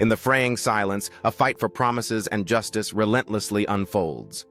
In the fraying silence, a fight for promises and justice relentlessly unfolds.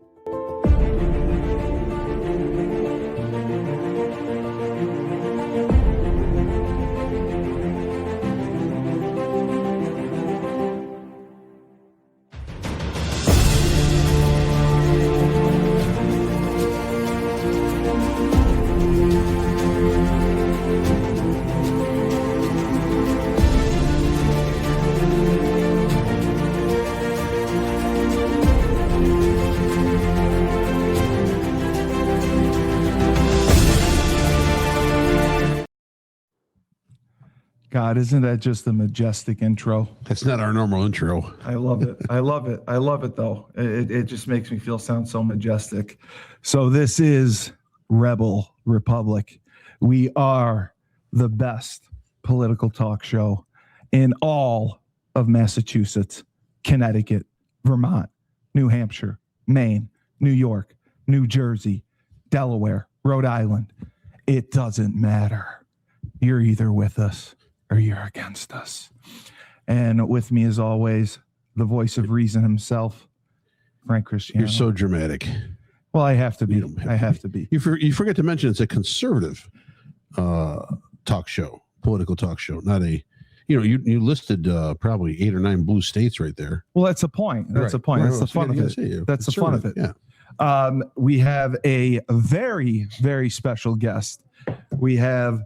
God, isn't that just a majestic intro? That's not our normal intro. I love it. I love it. I love it, though. It just makes me sound so majestic. So this is Rebel Republic. We are the best political talk show in all of Massachusetts, Connecticut, Vermont, New Hampshire, Maine, New York, New Jersey, Delaware, Rhode Island. It doesn't matter. You're either with us or you're against us. And with me, as always, the voice of reason himself, Frank Cristiano. You're so dramatic. Well, I have to be. I have to be. You forget to mention it's a conservative talk show, political talk show, not a, you listed probably 8 or 9 blue states right there. Well, that's the point. That's the point. That's the fun of it. That's the fun of it. Yeah. We have a very, very special guest. We have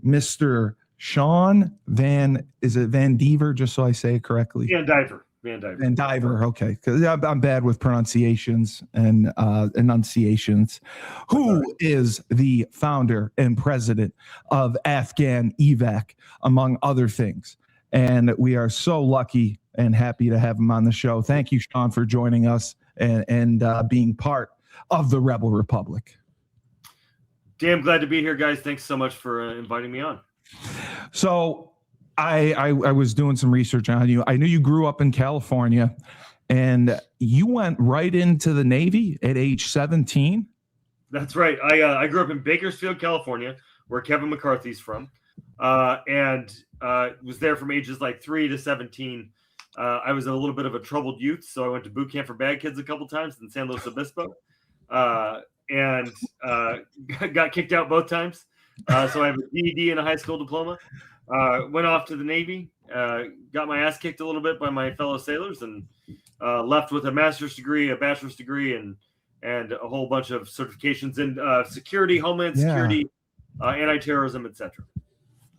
Mr. Shawn VanDiver, just so I say it correctly. VanDiver. Okay, because I'm bad with pronunciations and enunciations. Who is the founder and president of Afghanevac, among other things? And we are so lucky and happy to have him on the show. Thank you, Shawn, for joining us and being part of the Rebel Republic. Damn glad to be here, guys. Thanks so much for inviting me on. So I was doing some research on you. I knew you grew up in California, and you went right into the Navy at age 17. That's right. I grew up in Bakersfield, California, where Kevin McCarthy's from, and was there from ages like 3 to 17. I was a little bit of a troubled youth, so I went to boot camp for bad kids a couple times in San Luis Obispo, and got kicked out both times. So I have a GED and a high school diploma. Went off to the Navy, got my ass kicked a little bit by my fellow sailors, and left with a master's degree, a bachelor's degree, and a whole bunch of certifications in security, homeland security, anti-terrorism, etc.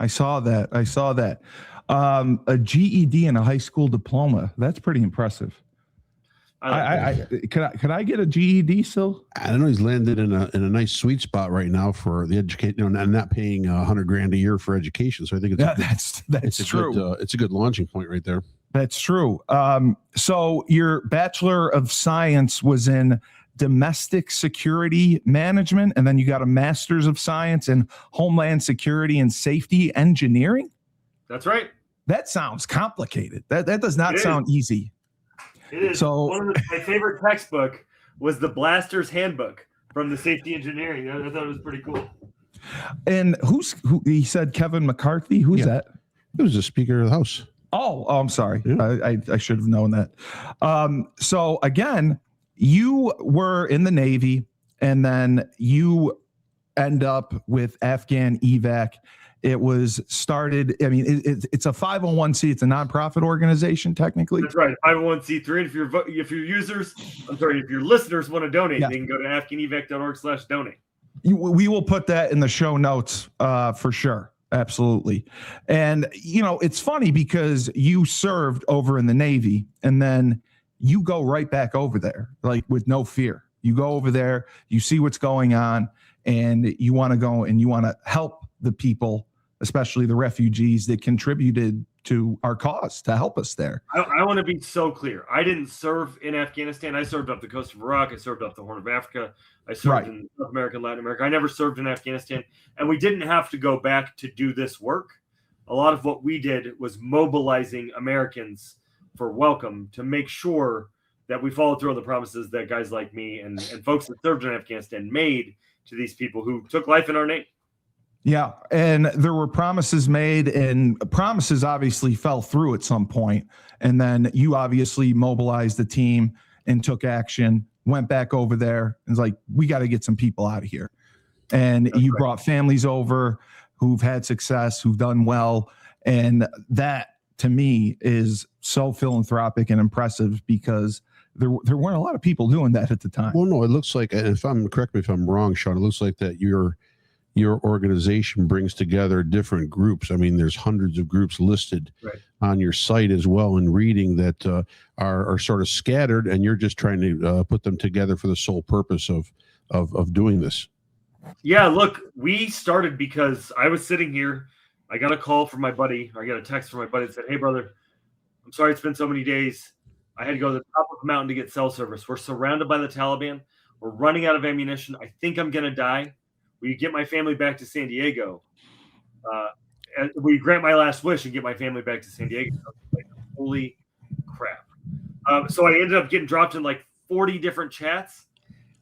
I saw that. A GED and a high school diploma. That's pretty impressive. Could I get a GED still? I don't know. He's landed in a nice sweet spot right now for the education, and not paying $100,000 a year for education. So I think it's true. It's a good launching point right there. That's true. So your Bachelor of Science was in Domestic Security Management, and then you got a Master's of Science in Homeland Security and Safety Engineering. That's right. That sounds complicated. That does not sound easy. It is. So my favorite textbook was the Blaster's Handbook from the Safety Engineering. I thought it was pretty cool. And who he said Kevin McCarthy? Who's that? He was the Speaker of the House. Oh, I'm sorry. Yeah. I should have known that. So again, you were in the Navy, and then you end up with Afghanevac. It was started. I mean, it's a 501c. It's a nonprofit organization, technically. That's right, 501c3. And if your listeners want to donate, they can go to afghanevac.org/donate. We will put that in the show notes for sure. Absolutely. And it's funny because you served over in the Navy, and then you go right back over there, like with no fear. You go over there, you see what's going on, and you want to go and you want to help the people, especially the refugees that contributed to our cause to help us there. I want to be so clear. I didn't serve in Afghanistan. I served off the coast of Iraq. I served off the Horn of Africa. I served in South America and Latin America. I never served in Afghanistan. And we didn't have to go back to do this work. A lot of what we did was mobilizing Americans for welcome to make sure that we followed through on the promises that guys like me and folks that served in Afghanistan made to these people who took life in our name. Yeah. And there were promises made, and promises obviously fell through at some point. And then you obviously mobilized the team and took action, went back over there and was like, we got to get some people out of here. And you brought families over who've had success, who've done well. And that to me is so philanthropic and impressive, because there weren't a lot of people doing that at the time. Well, no, it looks like, and correct me if I'm wrong, Shawn, it looks like that your organization brings together different groups. I mean, there's hundreds of groups listed on your site as well, and reading that are sort of scattered, and you're just trying to put them together for the sole purpose of doing this. Yeah, look, we started because I was sitting here. I got a call from my buddy. I got a text from my buddy that said, "Hey, brother, I'm sorry it's been so many days. I had to go to the top of the mountain to get cell service. We're surrounded by the Taliban. We're running out of ammunition. I think I'm going to die. Will you get my family back to San Diego? Will you grant my last wish and get my family back to San Diego?" I was like, holy crap. So I ended up getting dropped in like 40 different chats.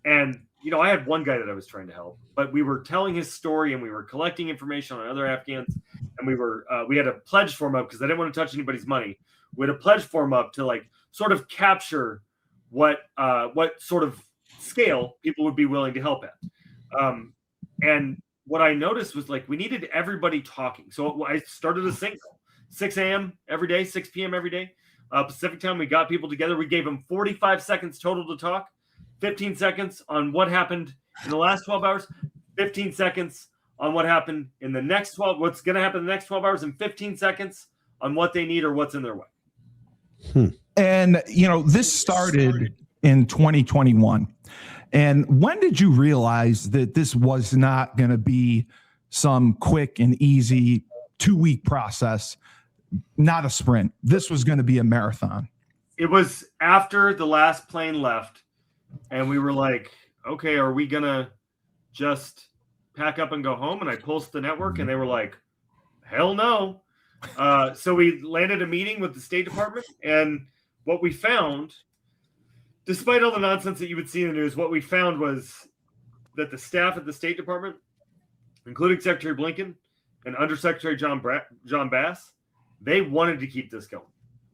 And, you know, I had one guy that I was trying to help, but we were telling his story and we were collecting information on other Afghans. And we had a pledge form up because I didn't want to touch anybody's money. We had a pledge form up to like sort of capture what sort of scale people would be willing to help at. And what I noticed was like we needed everybody talking. So I started a single, 6 a.m. every day, 6 p.m. every day, Pacific time. We got people together. We gave them 45 seconds total to talk, 15 seconds on what happened in the last 12 hours, 15 seconds on what happened in the next 12, what's going to happen in the next 12 hours, and 15 seconds on what they need or what's in their way. And, you know, this started in 2021. And when did you realize that this was not going to be some quick and easy 2-week process, not a sprint? This was going to be a marathon. It was after the last plane left, and we were like, okay, are we going to just pack up and go home? And I pulsed the network, and they were like, hell no. So we landed a meeting with the State Department, and what we found, despite all the nonsense that you would see in the news, what we found was that the staff at the State Department, including Secretary Blinken and Undersecretary John Bass, they wanted to keep this going.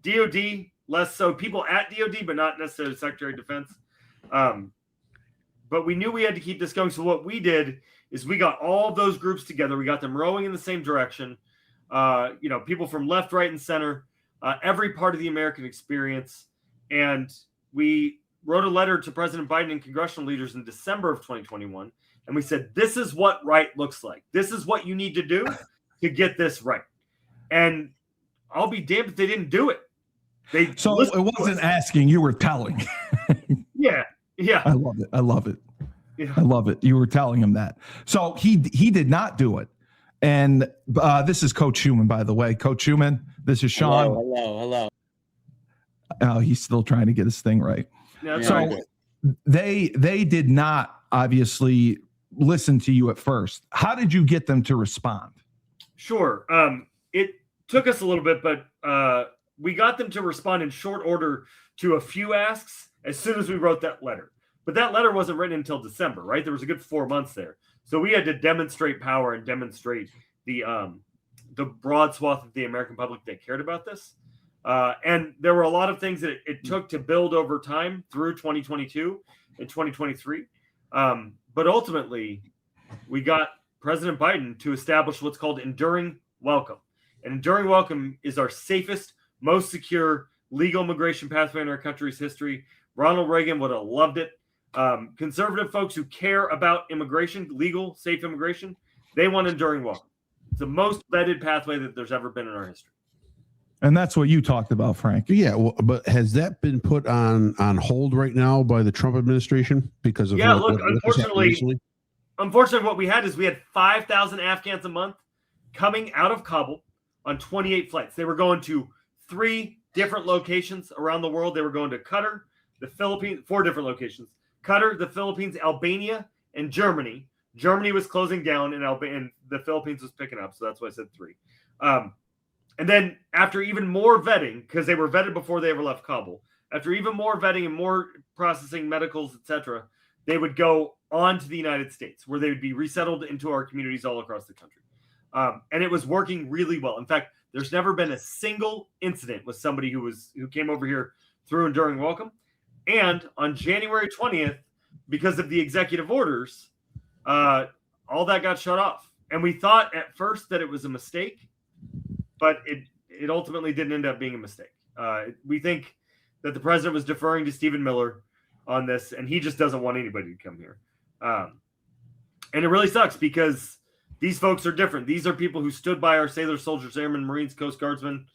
DOD, less so. People at DOD, but not necessarily Secretary of Defense. But we knew we had to keep this going. So what we did is we got all of those groups together. We got them rowing in the same direction. You know, people from left, right, and center, every part of the American experience. And we wrote a letter to President Biden and congressional leaders in December of 2021. And we said, this is what right looks like. This is what you need to do to get this right. And I'll be damned if they didn't do it. So it wasn't asking, you were telling. Yeah. I love it. I love it. Yeah. I love it. You were telling him that. So he did not do it. And this is Coach Schuman, by the way. Coach Schuman, this is Shawn. Hello. Oh, he's still trying to get his thing right. Yeah, so they did not obviously listen to you at first. How did you get them to respond? Sure. It took us a little bit, but we got them to respond in short order to a few asks as soon as we wrote that letter. But that letter wasn't written until December, right? There was a good 4 months there. So we had to demonstrate power and demonstrate the broad swath of the American public that cared about this. And there were a lot of things that it took to build over time through 2022 and 2023. But ultimately, we got President Biden to establish what's called enduring welcome. And enduring welcome is our safest, most secure legal immigration pathway in our country's history. Ronald Reagan would have loved it. Conservative folks who care about immigration, legal, safe immigration, they want enduring welcome. It's the most vetted pathway that there's ever been in our history. And that's what you talked about, Frank. Yeah, well, but has that been put on hold right now by the Trump administration because of unfortunately, what we had is we had 5,000 Afghans a month coming out of Kabul on 28 flights. They were going to 3 different locations around the world. They were going to Qatar, the Philippines, 4 different locations. Qatar, the Philippines, Albania, and Germany. Germany was closing down, and the Philippines was picking up, so that's why I said 3. And then after even more vetting, because they were vetted before they ever left Kabul, after even more vetting and more processing, medicals, etc., they would go on to the United States, where they would be resettled into our communities all across the country. And it was working really well. In fact, there's never been a single incident with somebody who came over here through and during welcome. And on January 20th, because of the executive orders, all that got shut off. And we thought at first that it was a mistake, but it ultimately didn't end up being a mistake. We think that the president was deferring to Stephen Miller on this, and he just doesn't want anybody to come here. And it really sucks because these folks are different. These are people who stood by our sailors, soldiers, airmen, Marines, Coast Guardsmen.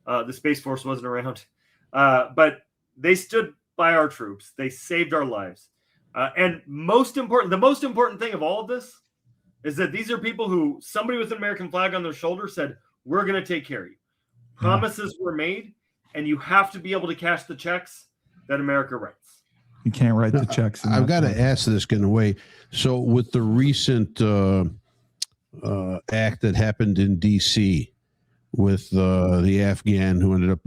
The Space Force wasn't around. But they stood by our troops. They saved our lives. And the most important thing of all of this is that these are people who somebody with an American flag on their shoulder said, we're going to take care of you. Promises were made, and you have to be able to cash the checks that America writes. You can't write the checks. I've got to ask this in a way. So with the recent act that happened in D.C. with the Afghan who ended up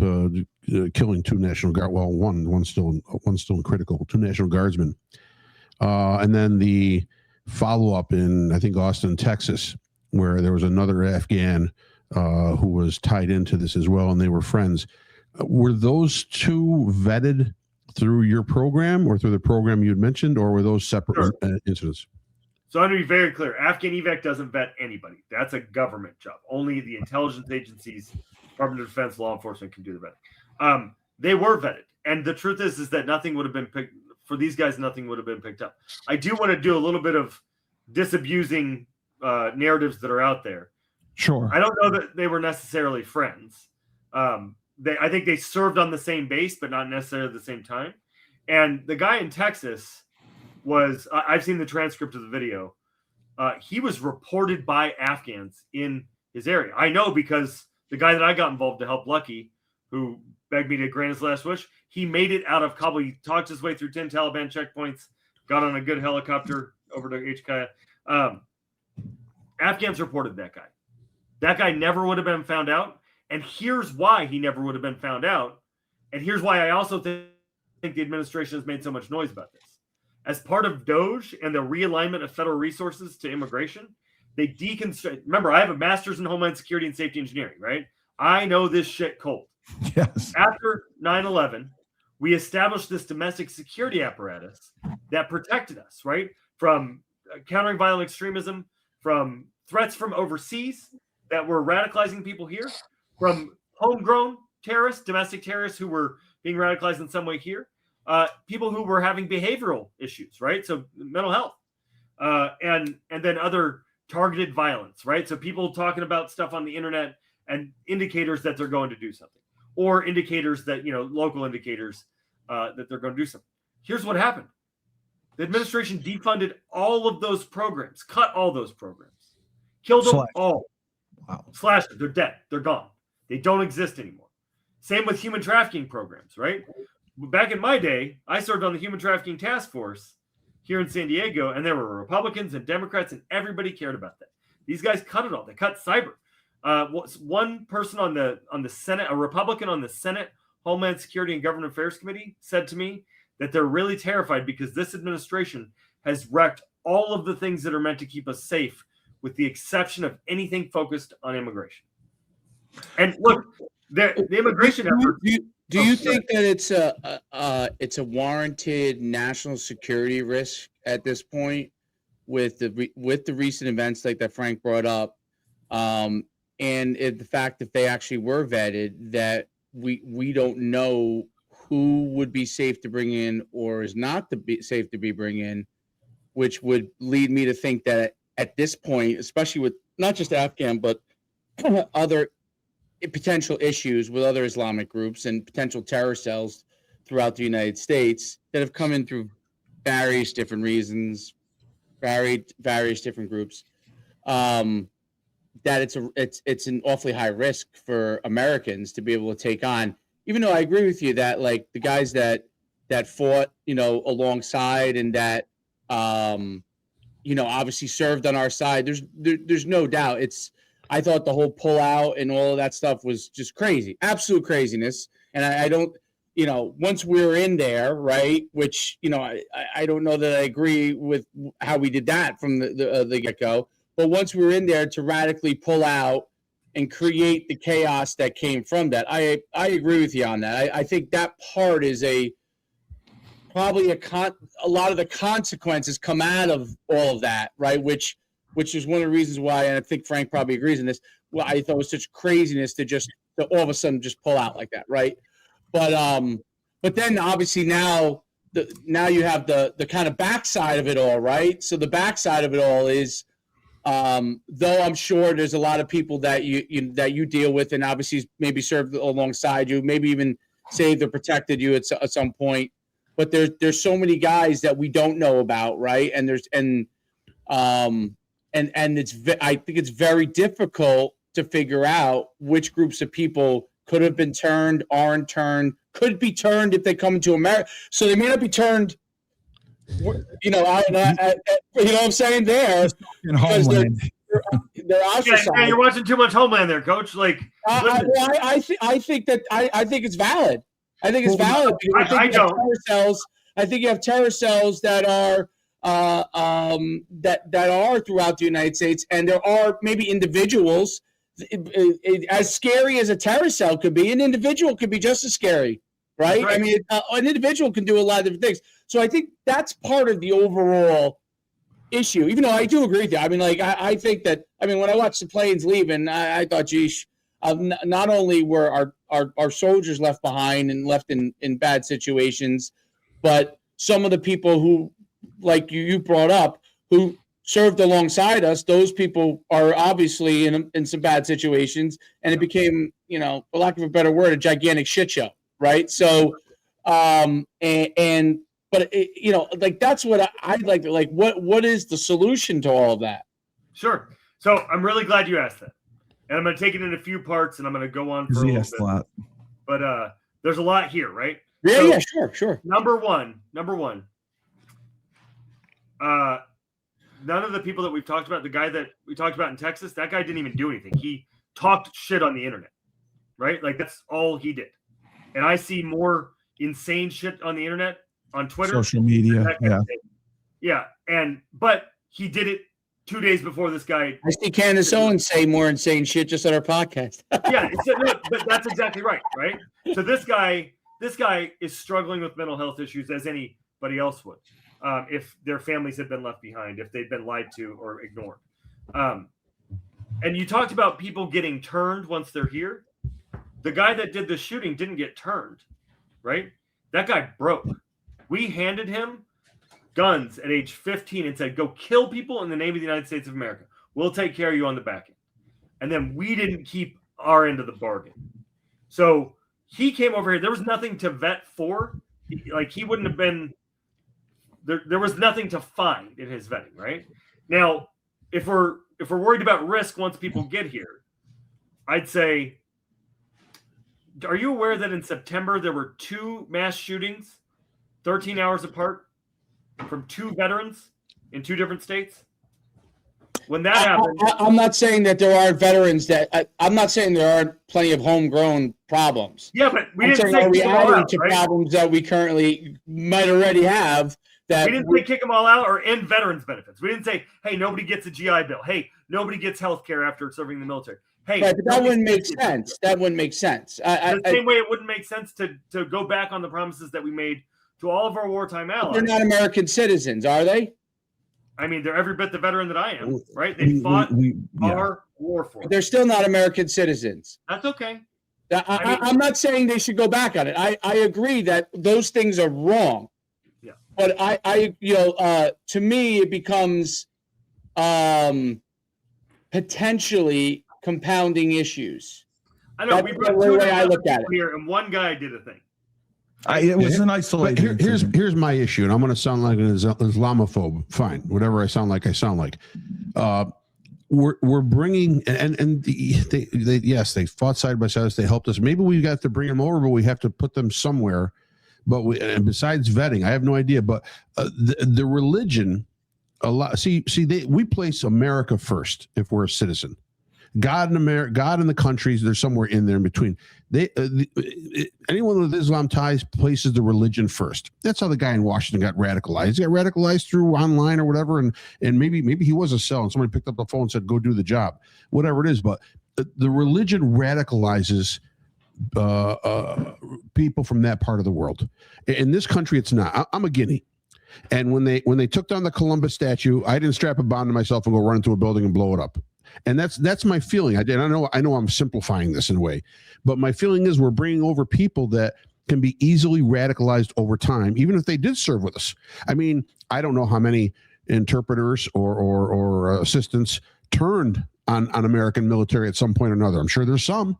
killing two National Guard, well, one's still in critical, two National Guardsmen, and then the follow-up in, I think, Austin, Texas, where there was another Afghan who was tied into this as well, and they were friends. Were those two vetted through your program or through the program you had mentioned, or were those separate incidents? So I'm going to be very clear. Afghanevac doesn't vet anybody. That's a government job. Only the intelligence agencies, Department of Defense, law enforcement can do the vetting. They were vetted. And the truth is that nothing would have been picked for these guys. Nothing would have been picked up. I do want to do a little bit of disabusing narratives that are out there. Sure. I don't know that they were necessarily friends. I think they served on the same base, but not necessarily at the same time. And the guy in Texas I've seen the transcript of the video. He was reported by Afghans in his area. I know because the guy that I got involved to help, Lucky, who begged me to grant his last wish, he made it out of Kabul. He talked his way through 10 Taliban checkpoints, got on a good helicopter over to HKIA. Afghans reported that guy. That guy never would have been found out. And here's why he never would have been found out. And here's why I also think the administration has made so much noise about this. As part of DOGE and the realignment of federal resources to immigration, they deconstruct. Remember, I have a master's in Homeland Security and Safety Engineering, right? I know this shit cold. Yes. After 9/11, we established this domestic security apparatus that protected us, right? From countering violent extremism, from threats from overseas that were radicalizing people here, from homegrown terrorists, domestic terrorists who were being radicalized in some way here. People who were having behavioral issues, right? So mental health, and then other targeted violence, right? So people talking about stuff on the internet and indicators that they're going to do something, or indicators that, local indicators that they're going to do something. Here's what happened. The administration defunded all of those programs, cut all those programs, killed them all. Wow. Slashed them. They're dead. They're gone. They don't exist anymore. Same with human trafficking programs, right? Back in my day, I served on the Human Trafficking Task Force here in San Diego, and there were Republicans and Democrats, and everybody cared about that. These guys cut it all. They cut cyber. One person on the Senate, a Republican on the Senate Homeland Security and Government Affairs Committee, said to me that they're really terrified because this administration has wrecked all of the things that are meant to keep us safe, with the exception of anything focused on immigration. And look, the immigration effort. Do you think that it's a warranted national security risk at this point with the recent events like that Frank brought up, and the fact that they actually were vetted, that we don't know who would be safe to bring in or is not safe to be bring in, which would lead me to think that at this point, especially with not just Afghan but other potential issues with other Islamic groups and potential terror cells throughout the United States that have come in through various different reasons, various different groups, that it's an awfully high risk for Americans to be able to take on. Even though I agree with you that, like, the guys that fought, alongside and that obviously served on our side, there's no doubt. I thought the whole pullout and all of that stuff was just crazy, absolute craziness. And I don't, once we're in there, right, which, I don't know that I agree with how we did that from the get-go. but once we were in there, to radically pull out and create the chaos that came from that. I agree with you on that. I think that part is probably a lot of the consequences come out of all of that, right? Which is one of the reasons why, and I think Frank probably agrees in this. Well, I thought it was such craziness to all of a sudden just pull out like that, right? But then obviously now you have the kind of backside of it all, right? So the backside of it all is, though I'm sure there's a lot of people that you deal with, and obviously maybe served alongside you, maybe even saved or protected you at some point. But there's so many guys that we don't know about, right? And I think it's very difficult to figure out which groups of people could have been turned, aren't turned, could be turned if they come into America. So they may not be turned, you know what I'm saying there. In Homeland. They're ostracized. Yeah, you're watching too much Homeland there, Coach. Like, I think it's valid. I think it's valid. I think you have terror cells that are that are throughout the United States, and there are maybe individuals. As scary as a terror cell could be, an individual could be just as scary, right? I mean, an individual can do a lot of different things. So I think that's part of the overall issue. Even though I do agree with you. I mean, like I think that. I mean, when I watched the planes leaving, I thought, geez. Not only were our soldiers left behind and left in bad situations, but some of the people who, like you brought up, who served alongside us, those people are obviously in some bad situations, and it became, for lack of a better word, a gigantic shit show, right? So, like that's what I'd like to, like, what is the solution to all of that? Sure. So I'm really glad you asked that. And I'm going to take it in a few parts, and I'm going to go on for a little bit. But there's a lot here, right? Yeah, sure. Number one. None of the people that we've talked about, the guy that we talked about in Texas, that guy didn't even do anything. He talked shit on the internet, right? Like, that's all he did. And I see more insane shit on the internet, on Twitter. Social media, yeah. But he did it 2 days before this guy. I see Candace Owens say more insane shit just on our podcast. Yeah, but that's exactly right? So this guy is struggling with mental health issues as anybody else would, if their families had been left behind, if they'd been lied to or ignored. And you talked about people getting turned once they're here. The guy that did the shooting didn't get turned, right? That guy broke. We handed him guns at age 15 and said, go kill people in the name of the United States of America. We'll take care of you on the back end. And then we didn't keep our end of the bargain. So he came over here. There was nothing to vet for. He wouldn't have been there. There was nothing to find in his vetting, right? Now, if we're worried about risk once people get here, I'd say, are you aware that in September there were 2 mass shootings 13 hours apart from 2 veterans in 2 different states? When that happened, I'm not saying that there aren't veterans I'm not saying there aren't plenty of homegrown problems. Yeah, but we I'm didn't saying, say are we kick them all adding out, to right? problems that we currently might already have? That we didn't say kick them all out or end veterans benefits. We didn't say, hey, nobody gets a GI Bill. Hey, nobody gets health care after serving in the military. Hey, right, but that wouldn't make sense. That wouldn't make sense. The same way it wouldn't make sense to go back on the promises that we made to all of our wartime allies. They're not American citizens, are they? I mean, they're every bit the veteran that I am, right? They fought our war for us. They're still not American citizens. That's okay. I'm not saying they should go back on it. I agree that those things are wrong. Yeah. But to me, it becomes potentially compounding issues. I know. We brought the way I look at it here, and one guy did a thing. It was an isolated. Here's my issue, and I'm going to sound like an Islamophobe. Fine, whatever I sound like. We're bringing and yes, they fought side by side. They helped us. Maybe we got to bring them over, but we have to put them somewhere. But and besides vetting, I have no idea. But the religion, a lot. We place America first if we're a citizen. God in America, God in the countries, they're somewhere in there in between. Anyone with Islam ties places the religion first. That's how the guy in Washington got radicalized. He got radicalized through online or whatever, and maybe he was a cell, and somebody picked up the phone and said, "Go do the job," whatever it is. But the religion radicalizes people from that part of the world. In this country, it's not. I'm a Guinea. And when they took down the Columbus statue, I didn't strap a bomb to myself and go run into a building and blow it up. And that's my feeling. I know I'm simplifying this in a way, but my feeling is we're bringing over people that can be easily radicalized over time, even if they did serve with us. I mean, I don't know how many interpreters or assistants turned on American military at some point or another. I'm sure there's some.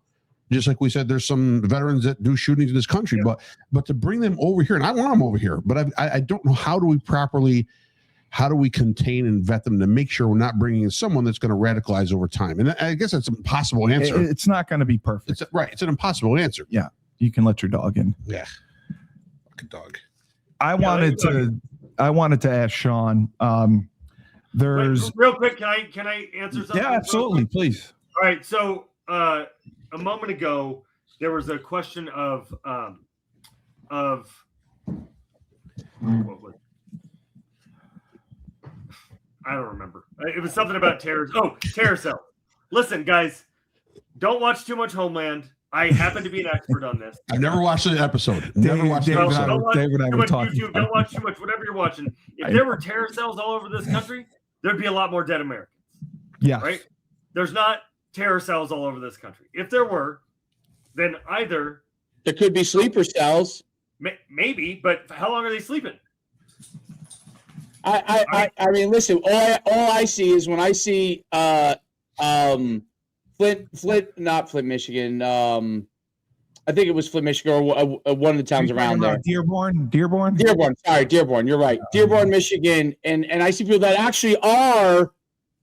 Just like we said, there's some veterans that do shootings in this country, but to bring them over here, and I want them over here, but I don't know how do we contain and vet them to make sure we're not bringing in someone that's going to radicalize over time. And I guess that's an impossible answer. It's not going to be perfect. It's an impossible answer. Yeah, you can let your dog in. Yeah, fucking dog. I wanted to ask Shawn. There's Wait, real quick. Can I answer something? Yeah, absolutely, please. All right, so. A moment ago, there was a question of what was I don't remember. It was something about terror. Oh, terror cell. Listen, guys, don't watch too much Homeland. I happen to be an expert on this. I've never watched an episode. Never watched it. Don't watch too much. Whatever you're watching. If there were terror cells all over this country, there'd be a lot more dead Americans. Yeah. Right? There's not terror cells all over this country. If there were, then either there could be sleeper cells. Maybe, but how long are they sleeping? I mean, listen. All I see is when I see not Flint, Michigan. I think it was Flint, Michigan, or one of the towns around there. Dearborn. Sorry, Dearborn. You're right. Dearborn, Michigan, and I see people that actually are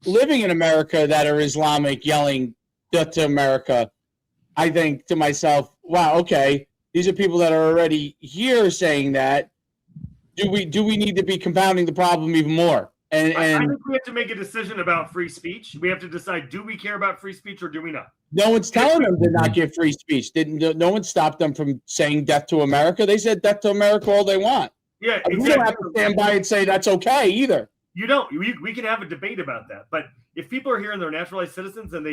living in America that are Islamic, yelling "Death to America." I think to myself, wow, okay, these are people that are already here saying that. Do we need to be compounding the problem even more? And I think we have to make a decision about free speech. We have to decide: do we care about free speech or do we not? No one's telling them to not give free speech. No one stopped them from saying "Death to America." They said "Death to America" all they want. Yeah, exactly. We don't have to stand by and say that's okay either. You don't. We can have a debate about that. But if people are here and they're naturalized citizens and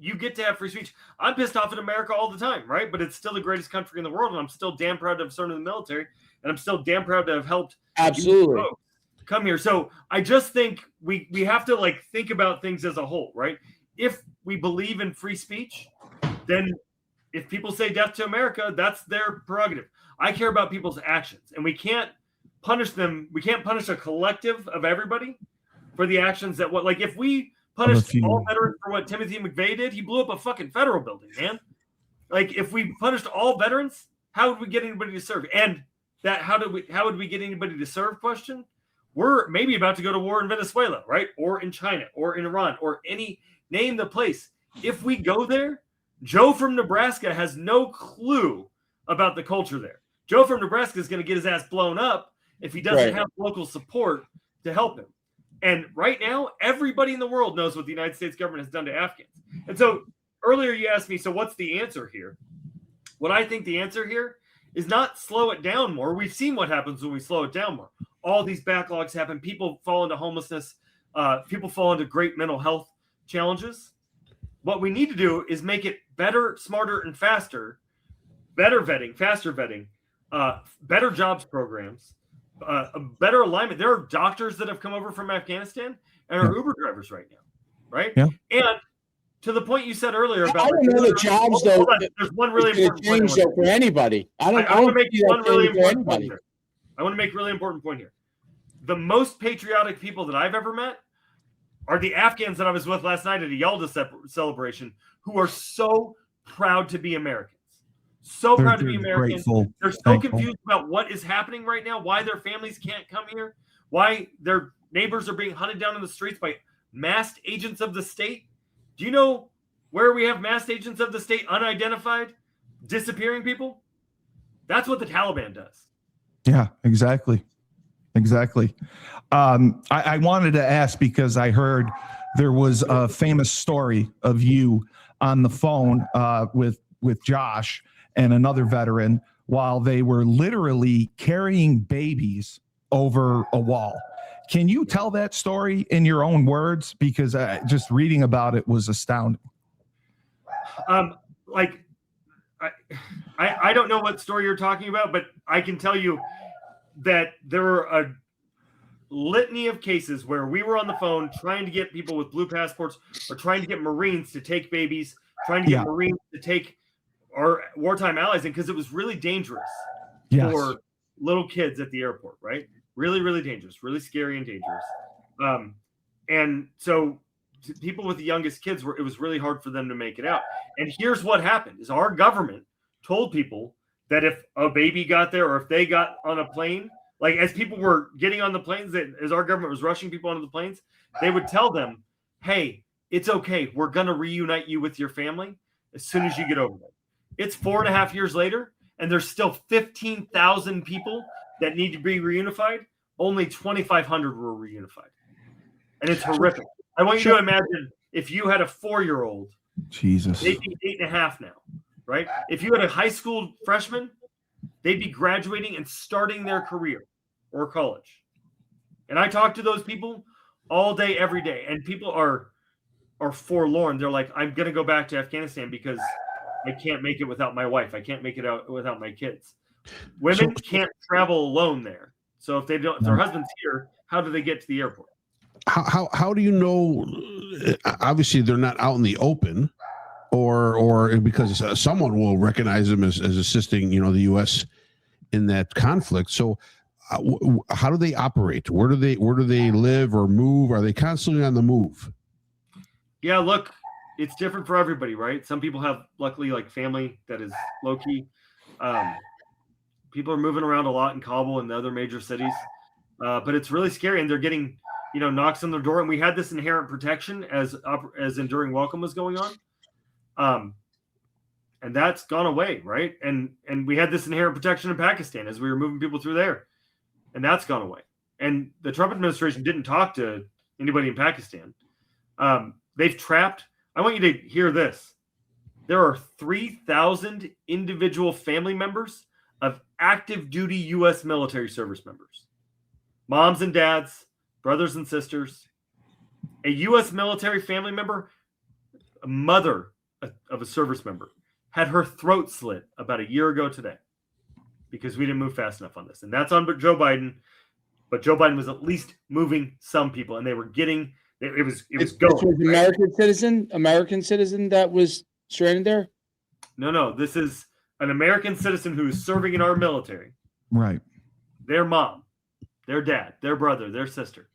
you get to have free speech. I'm pissed off at America all the time, right? But it's still the greatest country in the world, and I'm still damn proud to have served in the military, and I'm still damn proud to have helped absolutely come here. So I just think we have to think about things as a whole, right? If we believe in free speech, then if people say "death to America," that's their prerogative. I care about people's actions, and we can't punish them. We can't punish a collective of everybody for the actions that if we punished all veterans for what Timothy McVeigh did, he blew up a fucking federal building, man. If we punished all veterans, how would we get anybody to serve? And that how would we get anybody to serve question? We're maybe about to go to war in Venezuela, right? Or in China, or in Iran, or name the place. If we go there, Joe from Nebraska has no clue about the culture there. Joe from Nebraska is going to get his ass blown up if he doesn't have local support to help him. And right now, everybody in the world knows what the United States government has done to Afghans. And so earlier you asked me, so what's the answer here? What I think the answer here is not slow it down more. We've seen what happens when we slow it down more. All these backlogs happen. People fall into homelessness. People fall into great mental health challenges. What we need to do is make it better, smarter, and faster. Better vetting, faster vetting, better jobs programs, a better alignment. There are doctors that have come over from Afghanistan and are Uber drivers right now, right? Yeah. And to the point you said earlier about I don't know the jobs though. There's one really important point for anybody. I want to make one really important point here. I want to make a really important point here. The most patriotic people that I've ever met are the Afghans that I was with last night at a Yalda celebration, who are so proud to be Americans. So proud to be Americans. They're so confused about what is happening right now, why their families can't come here, why their neighbors are being hunted down in the streets by masked agents of the state. Do you know where we have masked agents of the state, unidentified, disappearing people? That's what the Taliban does. Yeah, exactly. I wanted to ask because I heard there was a famous story of you on the phone with Josh and another veteran while they were literally carrying babies over a wall. Can you tell that story in your own words? Because just reading about it was astounding. Like, I don't know what story you're talking about, but I can tell you that there were a litany of cases where we were on the phone trying to get people with blue passports or trying to get Marines to take babies, trying to get Marines to take our wartime allies in, because it was really dangerous for little kids at the airport, right? Really, really dangerous, really scary and dangerous. And so people with the youngest kids it was really hard for them to make it out. And here's what happened is our government told people that if a baby got there or if they got on a plane, like as people were getting on the planes, as our government was rushing people onto the planes, they would tell them, hey, it's okay. We're going to reunite you with your family as soon as you get over there. It's 4.5 years later, and there's still 15,000 people that need to be reunified. Only 2,500 were reunified. And it's horrific. I want you to imagine if you had a 4-year-old, Jesus, they'd be 8.5 now, right? If you had a high school freshman, they'd be graduating and starting their career or college. And I talk to those people all day, every day. And people are forlorn. They're like, I'm going to go back to Afghanistan because I can't make it without my wife. I can't make it out without my kids. Women can't travel alone there. So if their husband's here, how do they get to the airport? How do you know? Obviously, they're not out in the open, or because someone will recognize them as assisting, the U.S. in that conflict. So, how do they operate? Where do they live or move? Are they constantly on the move? Yeah, look, it's different for everybody, right? Some people have, luckily, like family that is low key. People are moving around a lot in Kabul and the other major cities, but it's really scary, and they're getting, knocks on their door. And we had this inherent protection as Enduring Welcome was going on, and that's gone away, right? And we had this inherent protection in Pakistan as we were moving people through there, and that's gone away. And the Trump administration didn't talk to anybody in Pakistan. They've trapped. I want you to hear this. There are 3,000 individual family members of active duty U.S. military service members, moms and dads, brothers and sisters. A U.S. military family member, a mother of a service member, had her throat slit about a year ago today because we didn't move fast enough on this. And that's on Joe Biden, but Joe Biden was at least moving some people, and they were getting it was going. This was American citizen that was stranded there? No, this is an American citizen who is serving in our military. Right. Their mom, their dad, their brother, their sister.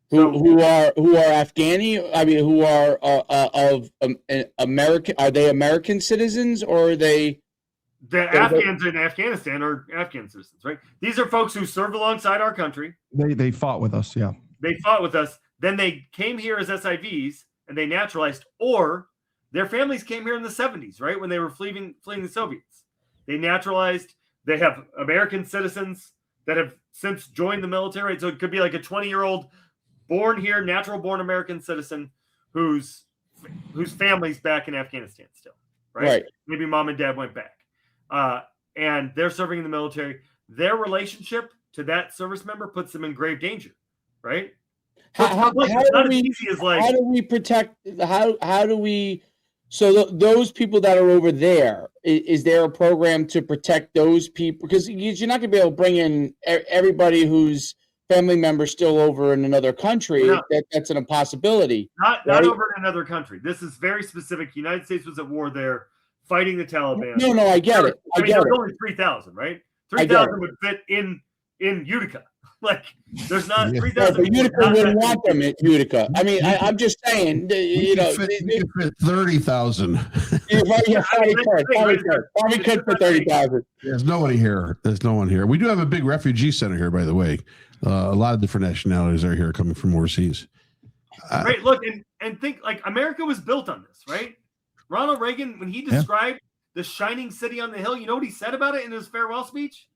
Who are Afghani? I mean, who are of American? Are they American citizens, or are they? The Afghans in Afghanistan are Afghan citizens, right? These are folks who served alongside our country. They fought with us, yeah. They fought with us. Then they came here as SIVs and they naturalized, or their families came here in the 70s, right? When they were fleeing the Soviets. They naturalized. They have American citizens that have since joined the military. So it could be like a 20-year-old born here, natural born American citizen whose family's back in Afghanistan still, right? Maybe mom and dad went back. And they're serving in the military. Their relationship to that service member puts them in grave danger, right? How do we protect? How do we? So those people that are over there, is there a program to protect those people? Because you're not going to be able to bring in everybody whose family member still over in another country. No. That's an impossibility. Not over in another country. This is very specific. The United States was at war there, fighting the Taliban. No, I get it. I mean, there's only 3,000, right? 3,000 would fit in Utica. Like, there's not 3,000. But Utica wouldn't want them at Utica. I mean, I'm just saying, you could fit 30,000. Probably could fit 30,000. There's nobody here. There's no one here. We do have a big refugee center here, by the way. A lot of different nationalities are here coming from overseas. Right. Look, and think, like, America was built on this, right? Ronald Reagan, when he described the shining city on the hill, you know what he said about it in his farewell speech?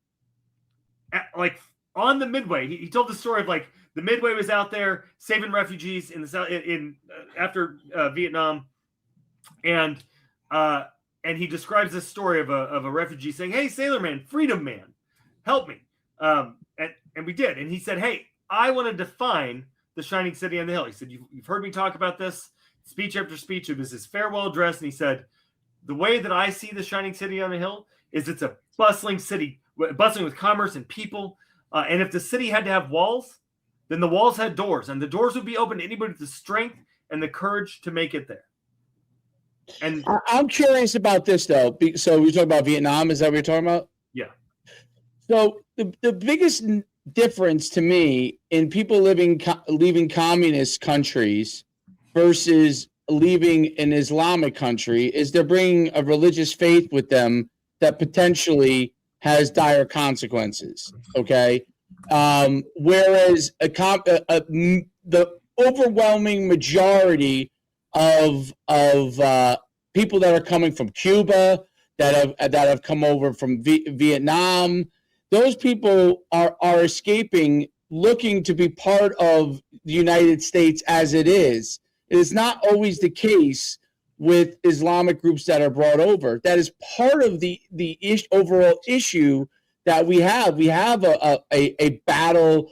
Like, on the Midway, he told the story of, like, the Midway was out there saving refugees in the South after Vietnam, and he describes this story of a refugee saying, "Hey, sailor man, freedom man, help me," and we did. And he said, "Hey, I want to define the shining city on the hill." He said, "You've heard me talk about this speech after speech." It was his farewell address, and he said, "The way that I see the shining city on the hill is it's a bustling city, bustling with commerce and people. And if the city had to have walls, then the walls had doors, and the doors would be open to anybody with the strength and the courage to make it there." And I'm curious about this, though. So we're talking about Vietnam. Is that what you're talking about? Yeah. So the biggest difference to me in people leaving communist countries versus leaving an Islamic country is they're bringing a religious faith with them that potentially has dire consequences. Okay. Whereas the overwhelming majority of people that are coming from Cuba, that have come over from Vietnam, those people are escaping, looking to be part of the United States as it is. It is not always the case with Islamic groups that are brought over. That is part of the overall issue that we have. We have a battle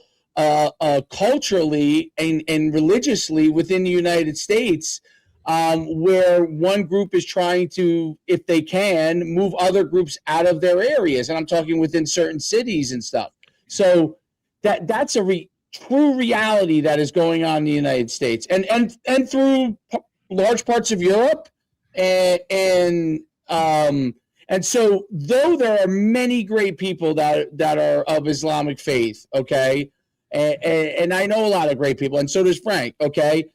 culturally and religiously within the United States, where one group is trying to, if they can, move other groups out of their areas. And I'm talking within certain cities and stuff. So that's a true reality that is going on in the United States and through large parts of Europe. And so though there are many great people that are of Islamic faith, okay, and I know a lot of great people, and so does Frank, okay,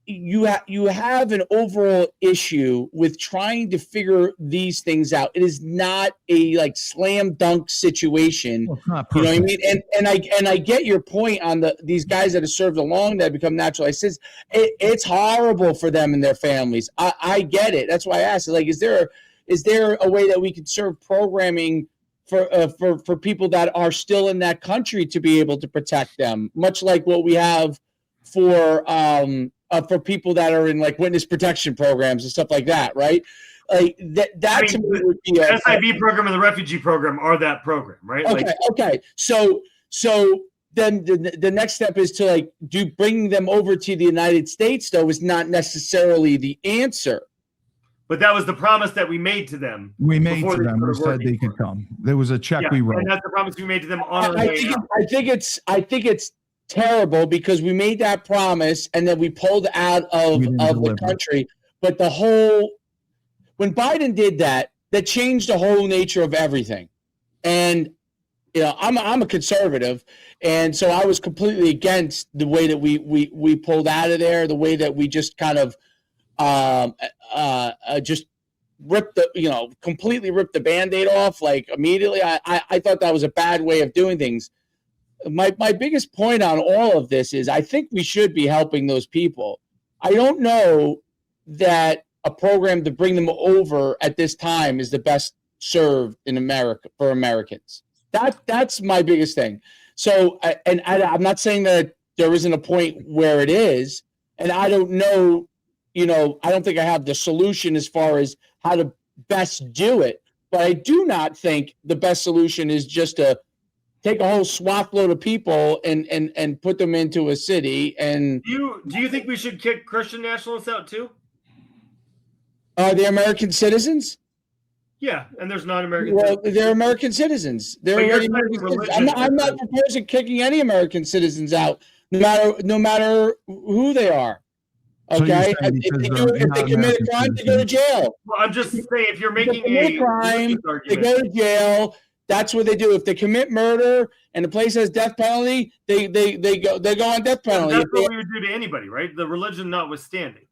you have an overall issue with trying to figure these things out. It is not a slam dunk situation. Well, it's not you know perfect. what I mean? And I get your point on these guys that have served along that become naturalized citizens. It's horrible for them and their families. I get it. That's why I asked. Is there a way that we could serve programming for people that are still in that country to be able to protect them, much like what we have for people that are in witness protection programs and stuff like that, right? To me would be the SIV program and the refugee program are that program, right? Okay. So then the next step is to bringing them over to the United States, though, is not necessarily the answer. But that was the promise that we made to them. We made to them. We said they could come. There was a check we wrote. And that's the promise we made to them on our I way out. think it's terrible because we made that promise and then we pulled out of the country. But when Biden did that changed the whole nature of everything. And I'm a conservative, and so I was completely against the way that we pulled out of there, the way that we just kind of just completely ripped the Band-Aid off immediately. I thought that was a bad way of doing things. My biggest point on all of this is I think we should be helping those people. I don't know that a program to bring them over at this time is the best served in America for Americans. That's my biggest thing. So, I'm not saying that there isn't a point where it is, and I don't know, I don't think I have the solution as far as how to best do it, but I do not think the best solution is just to take a whole swath load of people and put them into a city. And do you think we should kick Christian nationalists out too? They're American citizens? Yeah, and there's non-American. Well, they're American citizens. They're already American citizens. I'm not proposing kicking any American citizens out, no matter who they are. Okay, so if they commit a crime, they go to jail. Well, I'm just saying, if you're making a crime, they go to jail. That's what they do. If they commit murder and the place has death penalty, they go on death penalty. That's what we would do to anybody, right? The religion notwithstanding.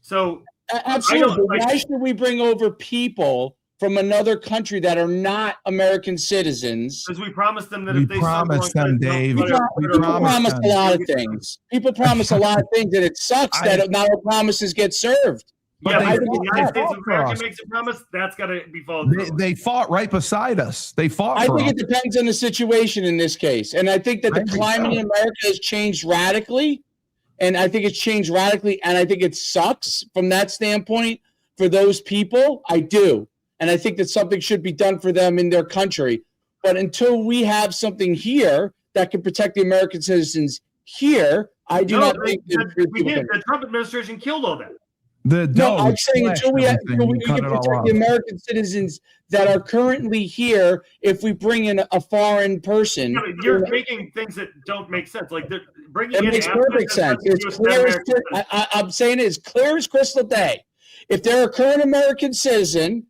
So absolutely. Why should we bring over people from another country that are not American citizens? Because we promised them that We if they promised them, Dave. People promise a lot of things. People promise a lot of things, and it sucks that not all promises get served. Yeah, But but they if the fought- United they States fought of for America us. makes a promise, that's got to be followed through. They fought right beside us. They fought I for think us. it depends on the situation in this case. And I think that the I think climate so. in America has changed radically. And I think it's changed radically. And I think it sucks from that standpoint for those people. I do. And I think that something should be done for them in their country. But until we have something here that can protect the American citizens here, I do not think that we did. The Trump administration killed all that. No, I'm saying until we can protect the American citizens that are currently here, if we bring in a foreign person, Yeah, but you're making things that don't make sense. Like bringing it in makes Afghan perfect sense. citizens It's to clear as American I'm saying it as clear as crystal day. If they're a current American citizen,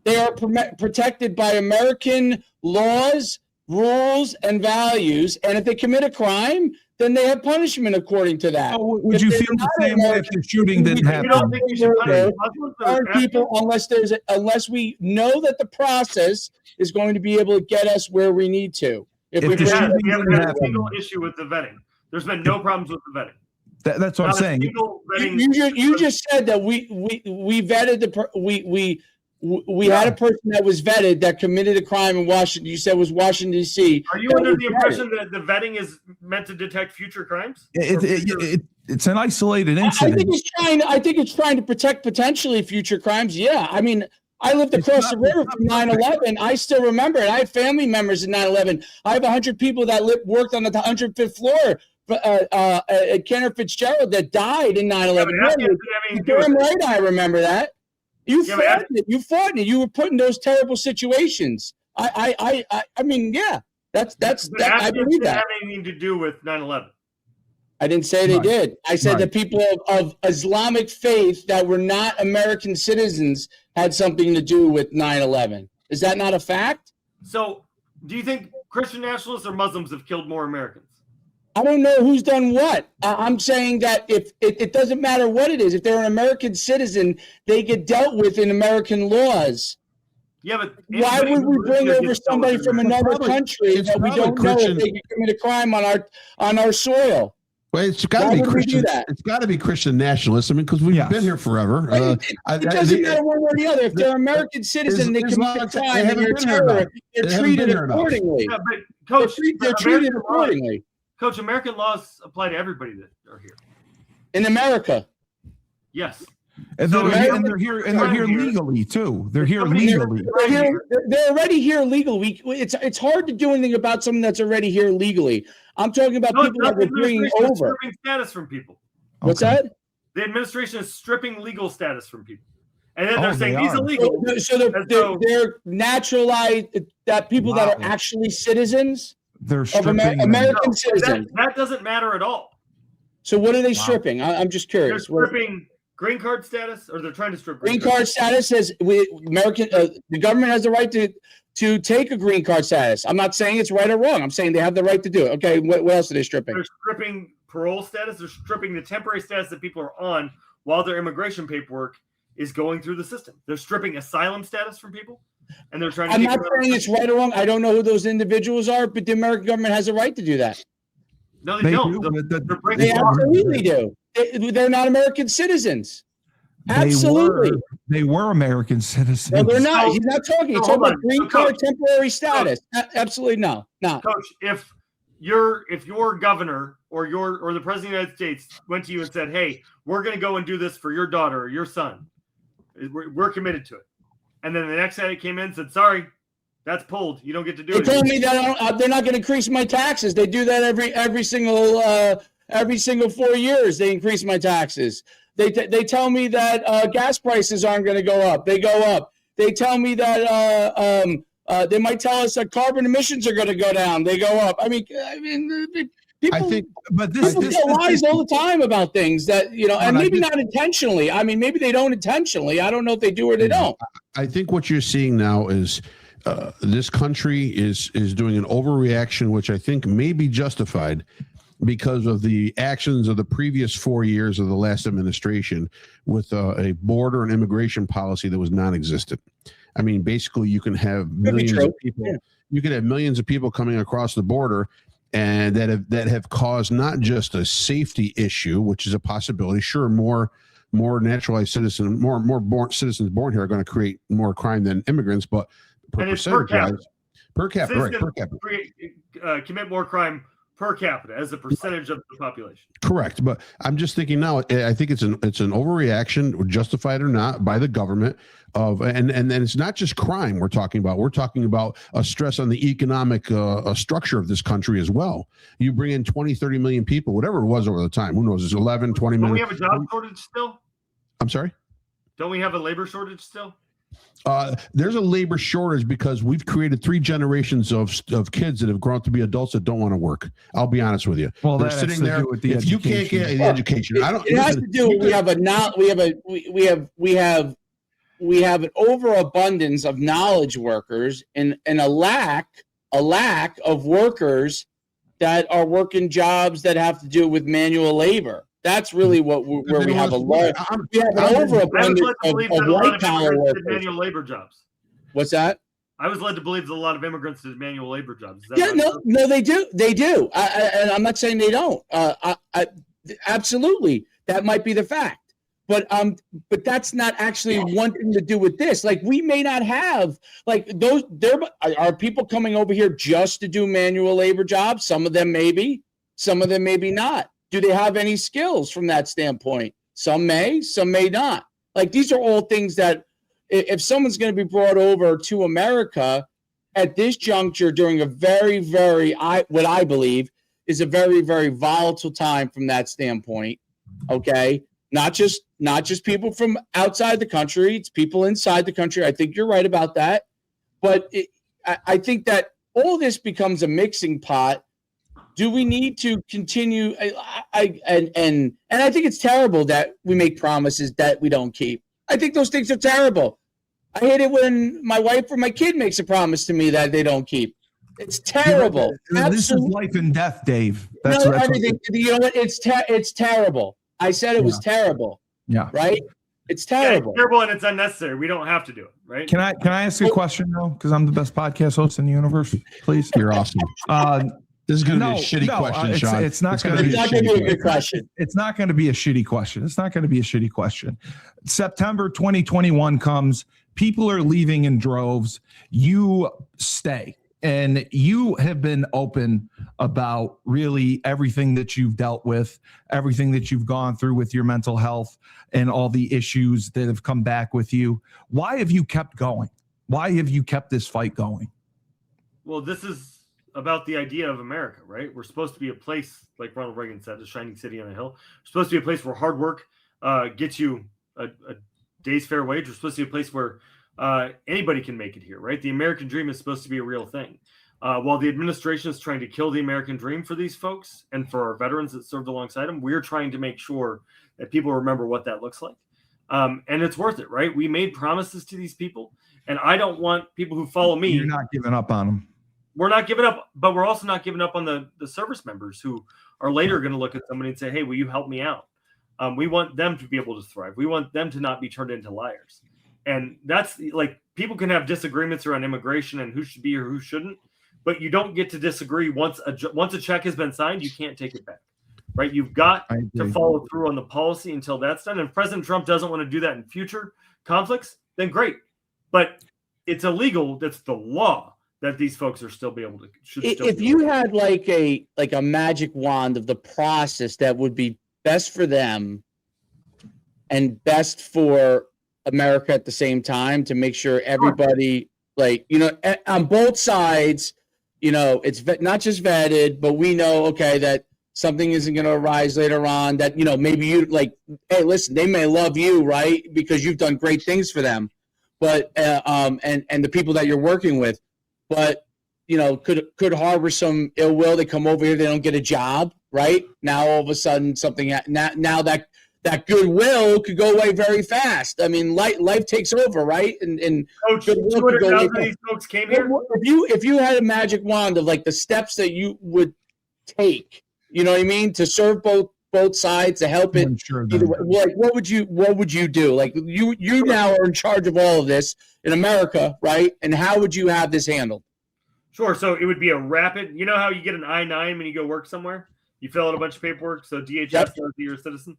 they are protected by American laws, rules, and values. And if they commit a crime, then they have punishment according to that. Oh, would you feel the same way if the shooting didn't You happen? don't think you should punish Muslims or Foreign people unless we know that the process is going to be able to get us where we need to. If we the bring- shooting We haven't didn't had a happen. single issue with the vetting. There's been no problems with the vetting. That's what I'm Not a saying. single vetting. you just said that we vetted we had a person that was vetted that committed a crime in Washington. You said was Washington D.C. Are you under the impression that the vetting is meant to detect future crimes? It's an isolated I incident. think it's trying to protect potentially future crimes. Yeah, I mean, I lived across the river from 9/11. I still remember it. I have family members in 9/11. I have 100 people that worked on the 105th floor at Kenner Fitzgerald that died in 9/11. Damn right, I remember that. You fought in it. You fought in it. You were put in those terrible situations. I mean, yeah, that's I believe that. Have anything to do with 9/11? I didn't say they did. I said the people of Islamic faith that were not American citizens had something to do with 9/11. Is that not a fact? So, do you think Christian nationalists or Muslims have killed more Americans? I don't know who's done what. I'm saying that if it doesn't matter what it is, if they're an American citizen, they get dealt with in American laws. Yeah, but why would we bring over somebody from another country that we don't know if they can commit a crime on our soil? Well, it's got to be Christian. It's got to be Christian nationalists. I mean, because we've been here forever. It doesn't matter one way or the other. If they're American citizen, they commit a crime and they're terrorists. They're treated accordingly. Yeah, but Coach, they're treated accordingly. Coach, American laws apply to everybody that are here. In America. Yes. And they're here legally too. They're here legally. They're already here legally. It's hard to do anything about someone that's already here legally. I'm talking about people that we're bringing over. Stripping status from people. What's that? The administration is stripping legal status from people, and then they're saying these illegal. So they're naturalized. That people that are actually citizens. They're stripping American citizens. That doesn't matter at all. So what are they stripping? I'm just curious. They're stripping green card status, or they're trying to strip green card status. Says the government has the right to take a green card status. I'm not saying it's right or wrong. I'm saying they have the right to do it. Okay, what else are they stripping? They're stripping parole status. They're stripping the temporary status that people are on while their immigration paperwork is going through the system. They're stripping asylum status from people, and they're trying to. I'm not saying it's right or wrong. I don't know who those individuals are, but the American government has a right to do that. No, they don't. They absolutely do. They're not American citizens. Absolutely. They were American citizens. No, they're not. He's not talking. He's talking about green card temporary status. Absolutely no. Not. Coach, if your governor or the president of the United States went to you and said, "Hey, we're going to go and do this for your daughter or your son. We're committed to it," and then the next day it came in and said, "Sorry, that's pulled. You don't get to do it." They told me that they're not going to increase my taxes. They do that every single 4 years. They increase my taxes. They tell me that gas prices aren't going to go up. They go up. They tell me that they might tell us that carbon emissions are going to go down. They go up. I mean, people. People tell lies all the time about things that and maybe not intentionally. I mean, maybe they don't intentionally. I don't know if they do or they don't. I think what you're seeing now is this country is doing an overreaction, which I think may be justified because of the actions of the previous 4 years of the last administration with a border and immigration policy that was non-existent. I mean, basically, you can have millions of people. Yeah. You can have millions of people coming across the border, and that have caused not just a safety issue, which is a possibility. Sure, more more naturalized citizens, more citizens born here are going to create more crime than immigrants, but and it's per capita. Per capita, right? Per capita. Commit more crime per capita as a percentage of the population. Correct, but I'm just thinking now. I think it's an overreaction, justified or not, by the government of, and it's not just crime we're talking about. We're talking about a stress on the economic structure of this country as well. You bring in 20, 30 million people, whatever it was over the time. Who knows? It's 11, 20 million. Don't we have a job shortage still? I'm sorry? Don't we have a labor shortage still? There's a labor shortage because we've created 3 generations of kids that have grown up to be adults that don't want to work. I'll be honest with you. Well, they're that sitting has to there. do with the If you can't get the education, I don't. It has to do. We have an overabundance of knowledge workers and a lack of workers that are working jobs that have to do with manual labor. That's really where we have a large. We have an overabundance of white collar workers. Manual labor jobs. What's that? I was led to believe that a lot of immigrants did manual labor jobs. Yeah, no, they do. They do. And I'm not saying they don't. Absolutely, that might be the fact. But that's not actually one thing to do with this. Like, we may not have like those. There are people coming over here just to do manual labor jobs. Some of them maybe, some of them maybe not. Do they have any skills from that standpoint? Some may not. Like, these are all things that if someone's going to be brought over to America at this juncture during a very, very, what I believe is a very, very volatile time from that standpoint. Okay. Not just people from outside the country. It's people inside the country. I think you're right about that. But I think that all this becomes a mixing pot. Do we need to continue? And I think it's terrible that we make promises that we don't keep. I think those things are terrible. I hate it when my wife or my kid makes a promise to me that they don't keep. It's terrible. This is life and death, Dave. That's everything. You know what? It's terrible. I said it was terrible. Yeah. Right? It's terrible. It's terrible and it's unnecessary. We don't have to do it, right? Can I ask you a question though? Because I'm the best podcast host in the universe. Please. You're awesome. This is going to be a shitty question, Sean. It's not going to be a good question. It's not going to be a shitty question. It's not going to be a shitty question. September 2021 comes. People are leaving in droves. You stay. And you have been open about really everything that you've dealt with, everything that you've gone through with your mental health and all the issues that have come back with you. Why have you kept going? Why have you kept this fight going? Well, this is about the idea of America, right? We're supposed to be a place, like Ronald Reagan said, a shining city on a hill. We're supposed to be a place where hard work gets you a day's fair wage. We're supposed to be a place where anybody can make it here, right? The American dream is supposed to be a real thing. While the administration is trying to kill the American dream for these folks and for our veterans that served alongside them, we're trying to make sure that people remember what that looks like. And it's worth it, right? We made promises to these people, and I don't want people who follow me. You're not giving up on them. We're not giving up, but we're also not giving up on the service members who are later going to look at somebody and say, hey, will you help me out? We want them to be able to thrive. We want them to not be turned into liars. And that's like, people can have disagreements around immigration and who should be or who shouldn't, but you don't get to disagree once a check has been signed. You can't take it back, right? You've got to follow through on the policy until that's done. And if President Trump doesn't want to do that in future conflicts, then great. But it's illegal. That's the law that these folks are still be able to. If you had like a magic wand of the process that would be best for them and best for America at the same time, to make sure everybody, like, you know, on both sides, you know, it's not just vetted, but we know, okay, that something isn't going to arise later on, that, you know, maybe you like, hey, listen, they may love you, right, because you've done great things for them, but and the people that you're working with, but, you know, could harbor some ill will. They come over here, they don't get a job, right? Now all of a sudden something now that goodwill could go away very fast. I mean, life takes over, right? And Coach, 200,000 of these folks came here. If you had a magic wand of like the steps that you would take, you know what I mean, to serve both sides, to help it. Sure, like, what would you do? Like, you now are in charge of all of this in America, right? And how would you have this handled? Sure. So it would be a rapid. You know how you get an I-9 when you go work somewhere? You fill out a bunch of paperwork, so DHS knows that you're a citizen.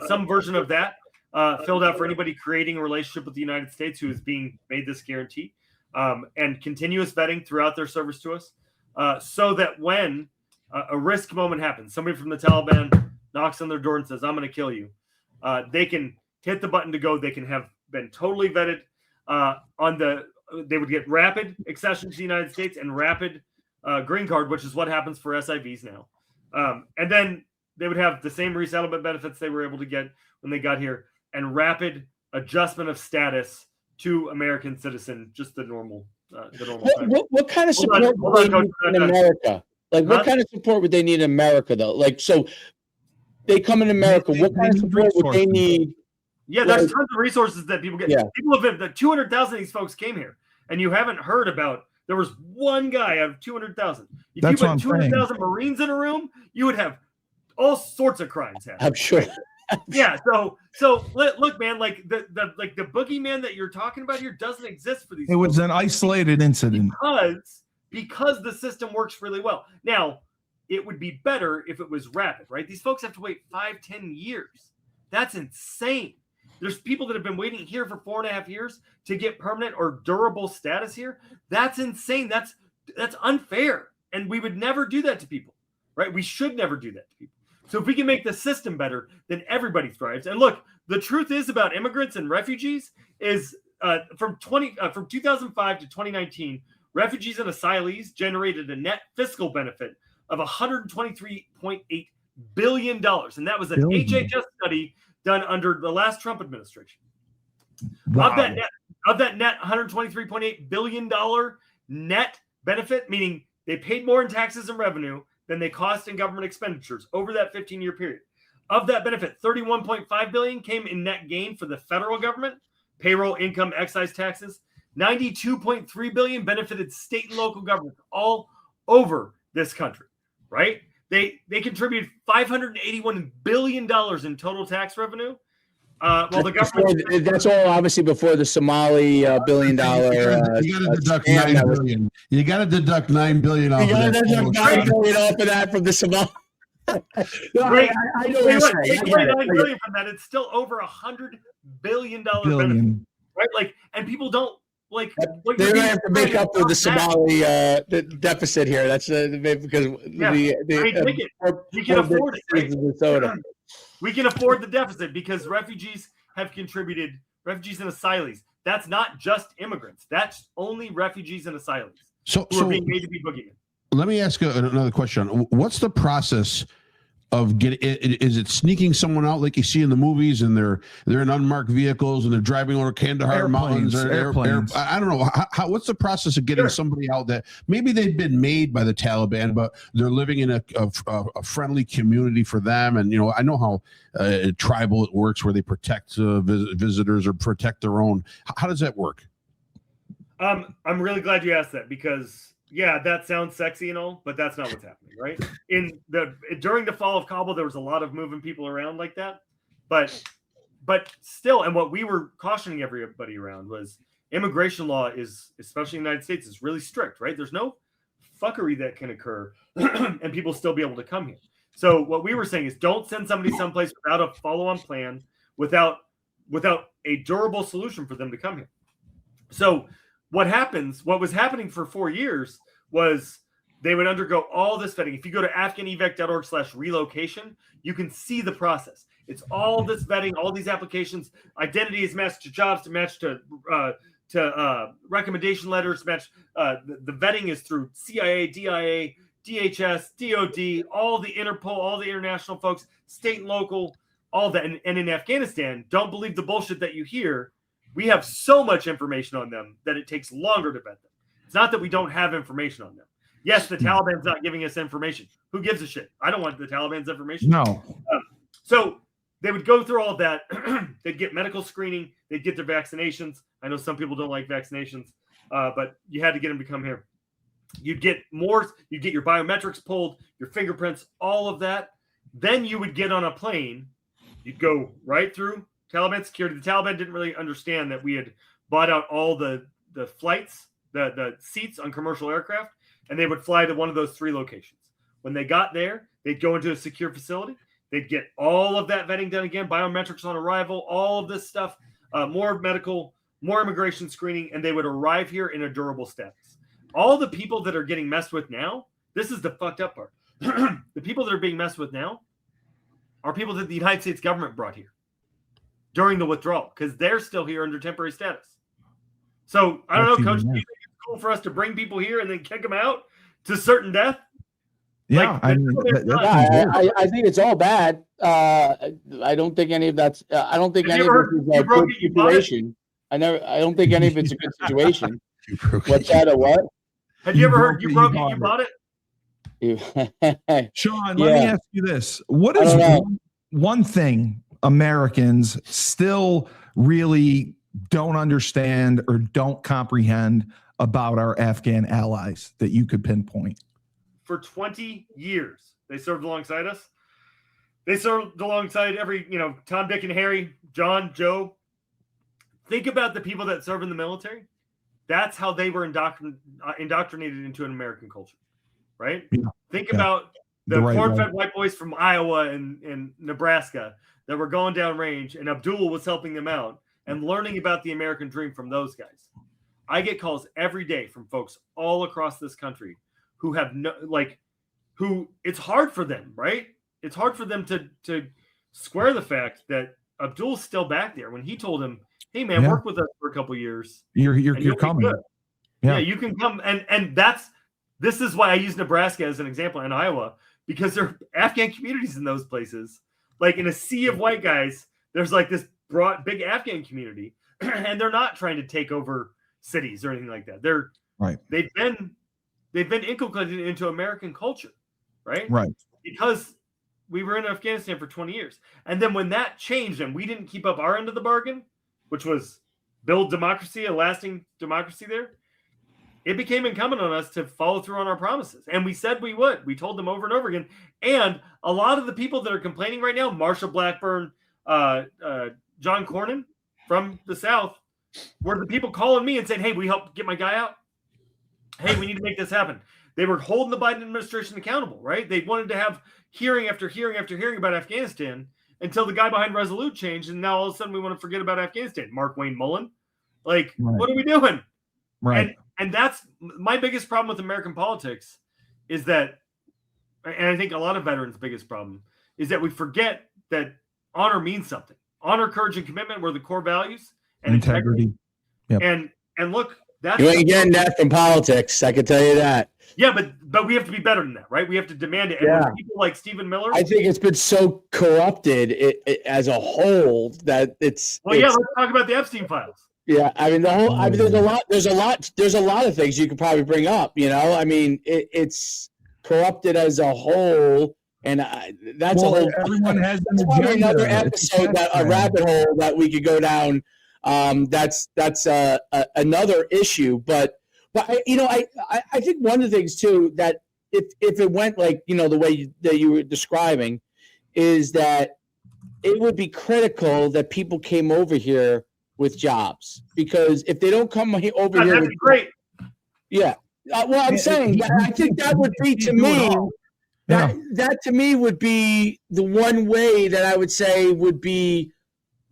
Some version of that. filled out for anybody creating a relationship with the United States who is being made this guarantee, and continuous vetting throughout their service to us, so that when a risk moment happens, somebody from the Taliban knocks on their door and says, "I'm going to kill you," they can hit the button to go. They can have been totally vetted they would get rapid accession to the United States and rapid green card, which is what happens for SIVs now. And then they would have the same resettlement benefits they were able to get when they got here, and rapid adjustment of status to American citizen, just the normal. What kind of support would they need in America? Like, what kind of support would they need in America, though? Like, so they come in America. What kind of support would they need? Yeah, there's tons of resources that people get. Yeah. People have been, the 200,000 of these folks came here, and you haven't heard about. There was one guy out of 200,000. If you put 200,000 Marines in a room, you would have all sorts of crimes happen. I'm sure. Yeah. So look, man, like the boogeyman that you're talking about here doesn't exist for these. It was an isolated incident because the system works really well. Now, it would be better if it was rapid, right? These folks have to wait 5-10 years. That's insane. There's people that have been waiting here for 4.5 years to get permanent or durable status here. That's insane. That's unfair. And we would never do that to people, right? We should never do that to people. So if we can make the system better, then everybody thrives. And look, the truth is about immigrants and refugees is from 2005 to 2019, refugees and asylees generated a net fiscal benefit of $123.8 billion. And that was an HHS study done under the last Trump administration. Wow. Of that net $123.8 billion net benefit, meaning they paid more in taxes and revenue than they cost in government expenditures over that 15-year period. Of that benefit, $31.5 billion came in net gain for the federal government, payroll, income, excise taxes. $92.3 billion benefited state and local governments all over this country, right? They contributed $581 billion in total tax revenue. Well, the government. That's all obviously before the Somali $1 billion. You got to deduct $9 billion. You got to deduct $9 billion off of that. $9 billion off of that from the Somali. I know $9 billion from that. It's still over $100 billion benefit, right? Like, and people don't. Like they're gonna have to make up for the Somali the deficit here. That's because we can afford it. Right? We can afford the deficit because refugees have contributed. Refugees and asylees. That's not just immigrants. That's only refugees and asylees who are being made to be boogeymen. Let me ask another question. What's the process of getting? Is it sneaking someone out like you see in the movies, and they're in unmarked vehicles and they're driving over Kandahar mountains or airplanes? I don't know. What's the process of getting somebody out that maybe they've been made by the Taliban, but they're living in a friendly community for them? And I know how tribal it works, where they protect visitors or protect their own. How does that work? I'm really glad you asked that, because yeah, that sounds sexy and all, but that's not what's happening, right? During the fall of Kabul, there was a lot of moving people around like that, but still, and what we were cautioning everybody around was immigration law is, especially in the United States, is really strict, right? There's no fuckery that can occur and people still be able to come here. So what we were saying is, don't send somebody someplace without a follow-on plan, without a durable solution for them to come here. So what was happening for 4 years was they would undergo all this vetting. If you go to Afghanevac.org/relocation, you can see the process. It's all this vetting, all these applications. Identity is matched to jobs, to match to recommendation letters, match. The vetting is through CIA, DIA, DHS, DOD, all the Interpol, all the international folks, state and local, all that. And in Afghanistan, don't believe the bullshit that you hear. We have so much information on them that it takes longer to vet them. It's not that we don't have information on them. Yes, the Taliban's not giving us information. Who gives a shit? I don't want the Taliban's information. No. So they would go through all that. They'd get medical screening. They'd get their vaccinations. I know some people don't like vaccinations, but you had to get them to come here. You'd get your biometrics pulled, your fingerprints, all of that. Then you would get on a plane. You'd go right through Taliban security. The Taliban didn't really understand that we had bought out all the flights, the seats on commercial aircraft, and they would fly to one of those 3 locations. When they got there, they'd go into a secure facility. They'd get all of that vetting done again, biometrics on arrival, all of this stuff, more medical, more immigration screening, and they would arrive here in a durable status. All the people that are getting messed with now, this is the fucked up part. The people that are being messed with now are people that the United States government brought here during the withdrawal because they're still here under temporary status. So I don't know, Coach, do you think it's cool for us to bring people here and then kick them out to certain death? Yeah, Like, I mean, I think it's all bad. I don't think any of that's. I don't think any of it is a good situation. I don't think any of it's a good situation. What's that? A what? Have you ever heard you broke it, you bought it? Sean, let me ask you this: what is one thing Americans still really don't understand or don't comprehend about our Afghan allies that you could pinpoint? For 20 years, they served alongside us. They served alongside every, Tom, Dick, and Harry, John, Joe. Think about the people that serve in the military. That's how they were indoctrinated into an American culture, right? Yeah. Think about the corn-fed white boys from Iowa and Nebraska that were going down range, and Abdul was helping them out and learning about the American dream from those guys. I get calls every day from folks all across this country who have who it's hard for them, right? It's hard for them to square the fact that Abdul's still back there when he told him, "Hey man, work with us for a couple of years. You're coming. Yeah, you can come." And this is why I use Nebraska as an example and Iowa, because there are Afghan communities in those places. Like in a sea of white guys, there's like this broad, big Afghan community, and they're not trying to take over cities or anything like that. They're right. They've been inculcated into American culture, right? Right. Because we were in Afghanistan for 20 years. And then when that changed and we didn't keep up our end of the bargain, which was build democracy, a lasting democracy there, it became incumbent on us to follow through on our promises. And we said we would. We told them over and over again. And a lot of the people that are complaining right now, Marsha Blackburn, John Cornyn from the South, were the people calling me and saying, "Hey, we helped get my guy out. Hey, we need to make this happen." They were holding the Biden administration accountable, right? They wanted to have hearing after hearing after hearing about Afghanistan until the guy behind Resolute changed, and now all of a sudden we want to forget about Afghanistan. Mark Wayne Mullen. What are we doing? Right. And that's my biggest problem with American politics is that, and I think a lot of veterans' biggest problem, is that we forget that honor means something. Honor, courage, and commitment were the core values. And integrity. Yep. And look, that's you ain't getting that from politics. I can tell you that. Yeah, but we have to be better than that, right? We have to demand it. And people like Stephen Miller. I think it's been so corrupted as a whole that it's. Well, let's talk about the Epstein files. Yeah, I mean there's a lot of things you could probably bring up. I mean it's corrupted as a whole. And that's a whole. Everyone has another episode, a rabbit hole that we could go down. That's another issue. But I think one of the things too that if it went like the way that you were describing, is that it would be critical that people came over here with jobs, because if they don't come over here, that'd be great. Yeah. Well, I'm saying I think that would be to me. That to me would be the one way that I would say would be,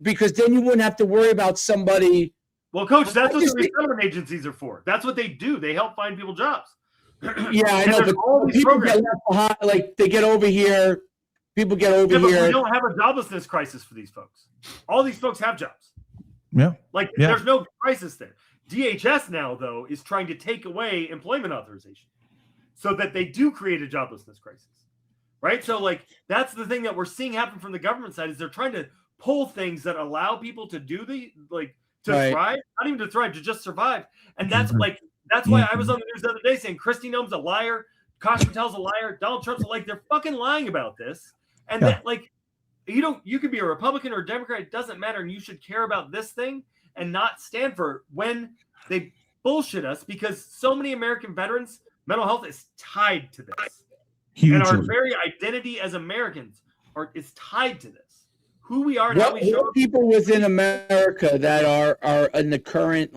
because then you wouldn't have to worry about somebody. Well, Coach, that's what the resettlement agencies are for. That's what they do. They help find people jobs. Yeah, I know, but all these people get left behind, like they get over here. People get over here. But we don't have a joblessness crisis for these folks. All these folks have jobs. Yeah. There's no crisis there. DHS now, though, is trying to take away employment authorization so that they do create a joblessness crisis, right? So, that's the thing that we're seeing happen from the government side is they're trying to pull things that allow people to do thrive, not even to thrive, to just survive. And that's why I was on the news the other day saying Kristi Noem's a liar, Kash Patel's a liar, Donald Trump's they're fucking lying about this. And that you could be a Republican or a Democrat, it doesn't matter, and you should care about this thing and not stand for it when they bullshit us, because so many American veterans, mental health is tied to this. Hugely. And our very identity as Americans is tied to this. Who we are, how we show people within America that are in the current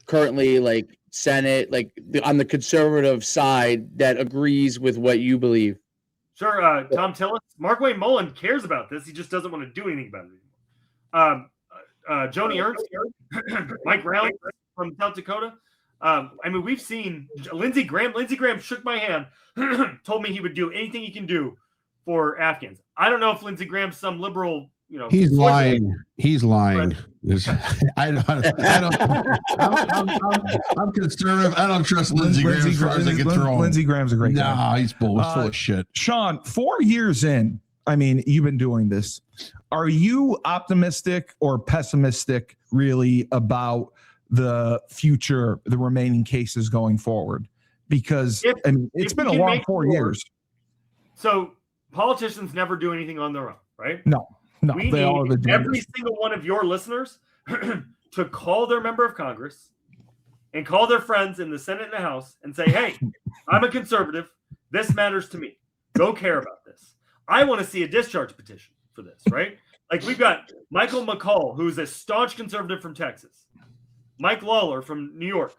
currently Senate, on the conservative side, that agrees with what you believe. Sure. Tom Tillis, Mark Wayne Mullen cares about this. He just doesn't want to do anything about it anymore. Joni Ernst, Mike Rowley from South Dakota. I mean, we've seen Lindsey Graham. Lindsey Graham shook my hand, told me he would do anything he can do for Afghans. I don't know if Lindsey Graham's some liberal, he's lying. He's lying. I'm conservative. I don't trust Lindsey Graham as far as I can throw him. Lindsey Graham's a great guy. Nah, he's full of shit. Shawn, 4 years in, I mean, you've been doing this. Are you optimistic or pessimistic really about the future, the remaining cases going forward? Because it's been a long 4 years. So politicians never do anything on their own, right? No, we need every single one of your listeners to call their member of Congress and call their friends in the Senate and the House and say, hey, I'm a conservative. This matters to me. Go care about this. I want to see a discharge petition for this, right? Like we've got Michael McCall, who's a staunch conservative from Texas. Mike Lawler from New York.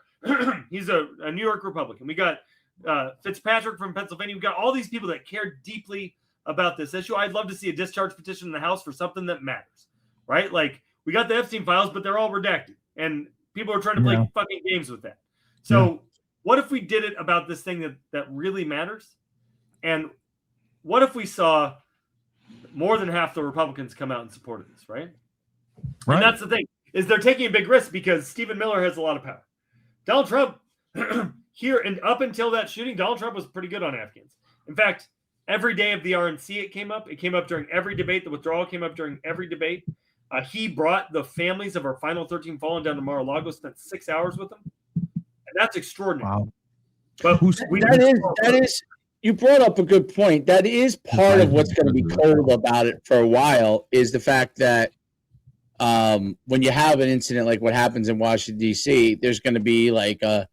He's a New York Republican. We got Fitzpatrick from Pennsylvania. We've got all these people that care deeply about this issue. I'd love to see a discharge petition in the House for something that matters, right? Like we got the Epstein files, but they're all redacted. And people are trying to play fucking games with that. So what if we did it about this thing that really matters? And what if we saw more than half the Republicans come out in support of this, right? And that's the thing, is they're taking a big risk because Stephen Miller has a lot of power. Donald Trump, here and up until that shooting, Donald Trump was pretty good on Afghans. In fact, every day of the RNC, it came up. It came up during every debate. The withdrawal came up during every debate. He brought the families of our final 13 fallen down to Mar-a-Lago, spent 6 hours with them. And that's extraordinary. Wow. But that is, you brought up a good point. That is part of what's going to be cold about it for a while, is the fact that when you have an incident like what happens in Washington, D.C., there's going to be like a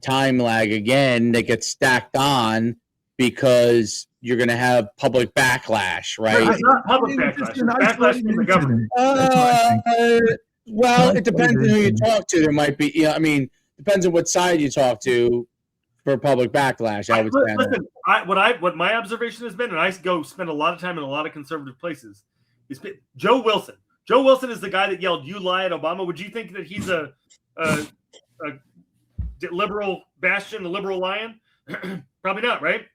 time lag again that gets stacked on because you're going to have public backlash, right? It's not public backlash. It's backlash from the government. Well, it depends on who you talk to. There might be, depends on what side you talk to for public backlash. I would say. Listen, what my observation has been, and I go spend a lot of time in a lot of conservative places, is Joe Wilson. Joe Wilson is the guy that yelled, "You lie" at Obama. Would you think that he's a liberal bastion, a liberal lion? Probably not, right?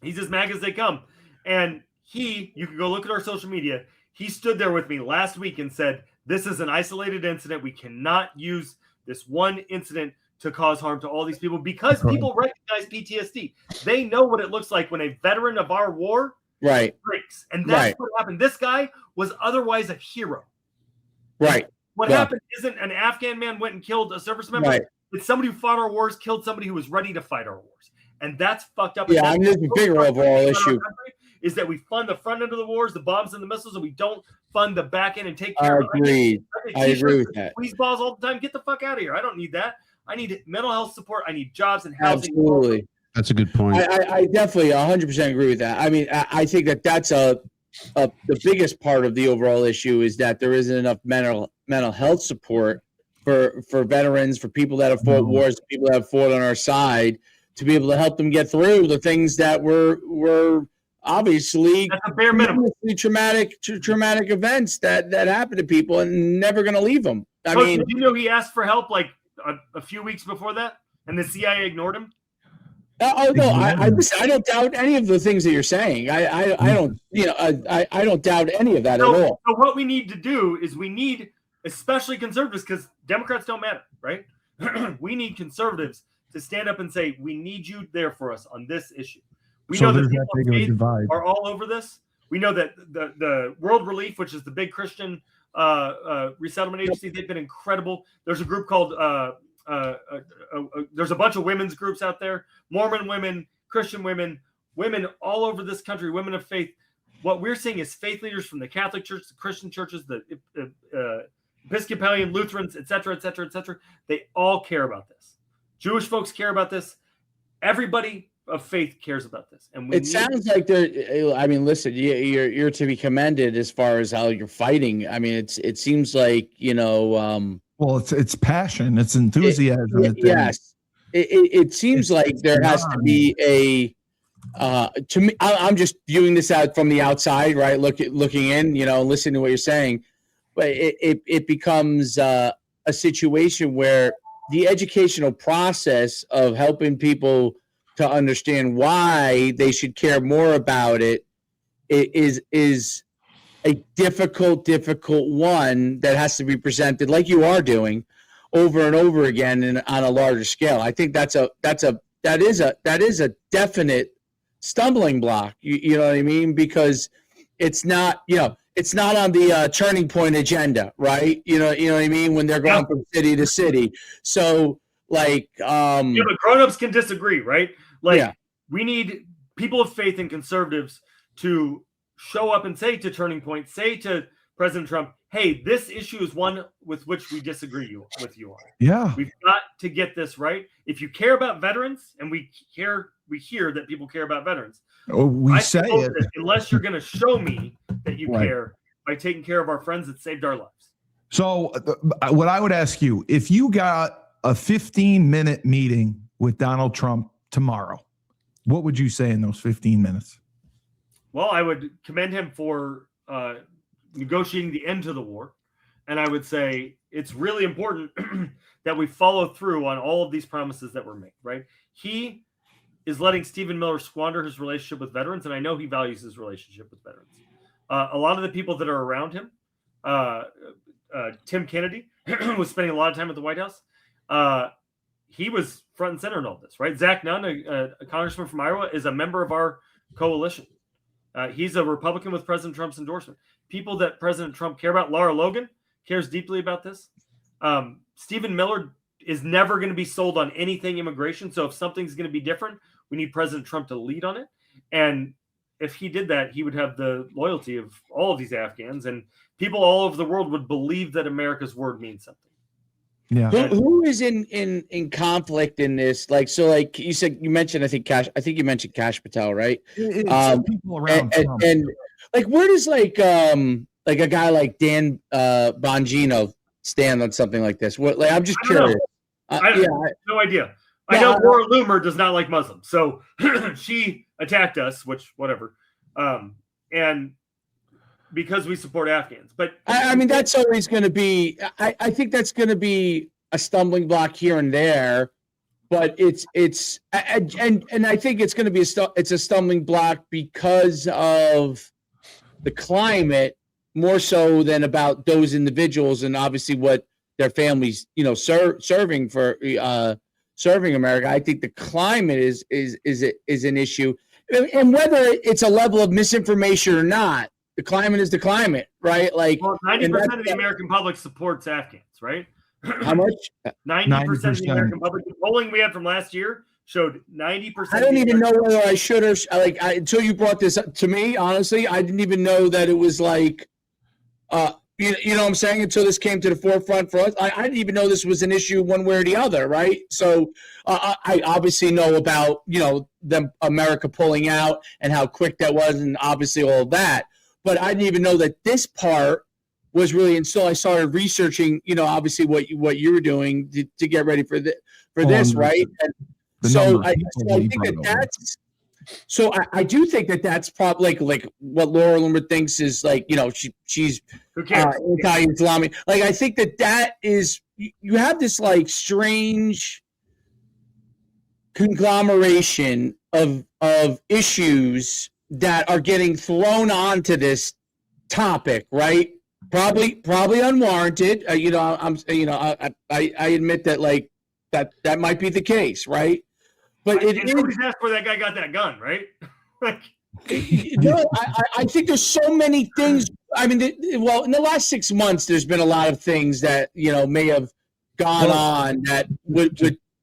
He's as mad as they come. And you can go look at our social media. He stood there with me last week and said, this is an isolated incident. We cannot use this one incident to cause harm to all these people because people recognize PTSD. They know what it looks like when a veteran of our war breaks. And that's what happened. This guy was otherwise a hero. Right. What happened isn't an Afghan man went and killed a service member. Right. It's somebody who fought our wars, killed somebody who was ready to fight our wars. And that's fucked up. Yeah, there's a bigger overall issue. Is that we fund the front end of the wars, the bombs and the missiles, and we don't fund the back end and take care of it. I agree with that. Squeeze balls all the time. Get the fuck out of here. I don't need that. I need mental health support. I need jobs and housing. Absolutely. That's a good point. I definitely 100% agree with that. I mean, I think that's the biggest part of the overall issue is that there isn't enough mental health support for veterans, for people that have fought wars, people that have fought on our side, to be able to help them get through the things that were obviously that's a bare minimum traumatic events that happen to people and never going to leave them. I mean, did you know he asked for help like a few weeks before that, and the CIA ignored him? Oh no, I don't doubt any of the things that you're saying. I don't doubt any of that at all. So what we need to do is especially conservatives, because Democrats don't matter, right? We need conservatives to stand up and say, we need you there for us on this issue. We know that people are all over this. We know that the World Relief, which is the big Christian resettlement agency, they've been incredible. There's a group called, there's a bunch of women's groups out there, Mormon women, Christian women all over this country, women of faith. What we're seeing is faith leaders from the Catholic Church, the Christian churches, the Episcopalian, Lutherans, et cetera, et cetera, et cetera. They all care about this. Jewish folks care about this. Everybody of faith cares about this. And it sounds like listen, you're to be commended as far as how you're fighting. I mean, it seems like, well, it's passion, it's enthusiasm. Yes. It seems like there has to be to me, I'm just viewing this out from the outside, right? Looking in, listening to what you're saying, but it becomes a situation where the educational process of helping people to understand why they should care more about it is a difficult one that has to be presented like you are doing over and over again and on a larger scale. I think that is a definite stumbling block. You know what I mean? Because it's not, it's not on the turning point agenda, right? You know what I mean? When they're going from city to city. So like, but grown-ups can disagree, right? Like we need people of faith and conservatives to show up and say to Turning Point, say to President Trump, hey, this issue is one with which we disagree with you on. Yeah. We've got to get this right. If you care about veterans, and we hear that people care about veterans. We say it. Unless you're going to show me that you care by taking care of our friends that saved our lives. So what I would ask you, if you got a 15-minute meeting with Donald Trump tomorrow, what would you say in those 15 minutes? Well, I would commend him for negotiating the end to the war. And I would say it's really important that we follow through on all of these promises that were made, right? He is letting Stephen Miller squander his relationship with veterans, and I know he values his relationship with veterans. A lot of the people that are around him, Tim Kennedy was spending a lot of time at the White House. He was front and center in all this, right? Zach Nunn, a congressman from Iowa, is a member of our coalition. He's a Republican with President Trump's endorsement. People that President Trump care about. Lara Logan cares deeply about this. Stephen Miller is never going to be sold on anything immigration. So if something's going to be different, we need President Trump to lead on it. And if he did that, he would have the loyalty of all of these Afghans, and people all over the world would believe that America's word means something. Yeah. Who is in conflict in this? Like, so like you said, you mentioned, I think you mentioned Kash Patel, right? People around Trump. And like, where does like a guy like Dan Bongino stand on something like this? What, like, I'm just curious. I have no idea. I know Laura Loomer does not like Muslims, so she attacked us, which whatever. And because we support Afghans, but I mean that's always going to be. I think that's going to be a stumbling block here and there, but it's and I think it's going to be it's a stumbling block because of the climate more so than about those individuals and obviously what their families serving America. I think the climate is an issue, and whether it's a level of misinformation or not. The climate is the climate, right? Like, well, 90% of the American public supports Afghans, right? How much? 90% of the American public. The polling we had from last year showed 90%. I don't even know whether I should or until you brought this up to me. Honestly, I didn't even know that it was like, you know what I'm saying? Until this came to the forefront for us, I didn't even know this was an issue one way or the other, right? So I obviously know about them America pulling out and how quick that was, and obviously all of that. But I didn't even know that this part was really, and so I started researching, obviously what you were doing to get ready for this, right? And so I think that's. So I do think that that's probably like what Laura Loomer thinks is like, she's anti-Islamic. Like I think that is, you have this like strange conglomeration of issues that are getting thrown onto this topic, right? Probably unwarranted. I admit that like that might be the case, right? But nobody's asked where that guy got that gun, right? Like, I think there's so many things. I mean, in the last 6 months, there's been a lot of things that may have gone on that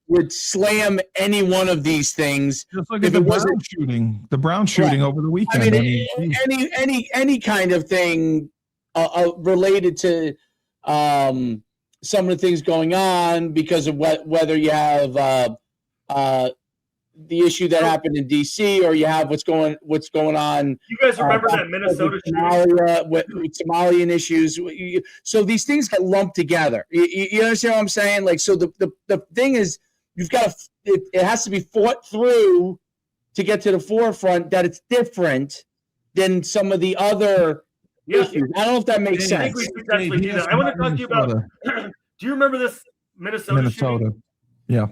would slam any one one of these things. Just like the Brown shooting over the weekend. I mean, any kind of thing related to some of the things going on because of whether you have the issue that happened in D.C. or you have what's going on. You guys remember that Minnesota Somalia with Somalian issues? So these things get lumped together. You understand what I'm saying? Like, so the thing is, you've got to. It has to be fought through to get to the forefront that it's different than some of the other issues. I don't know if that makes I think sense. we should definitely do that. I want to talk to you about. Do you remember this Minnesota shooting? Yeah.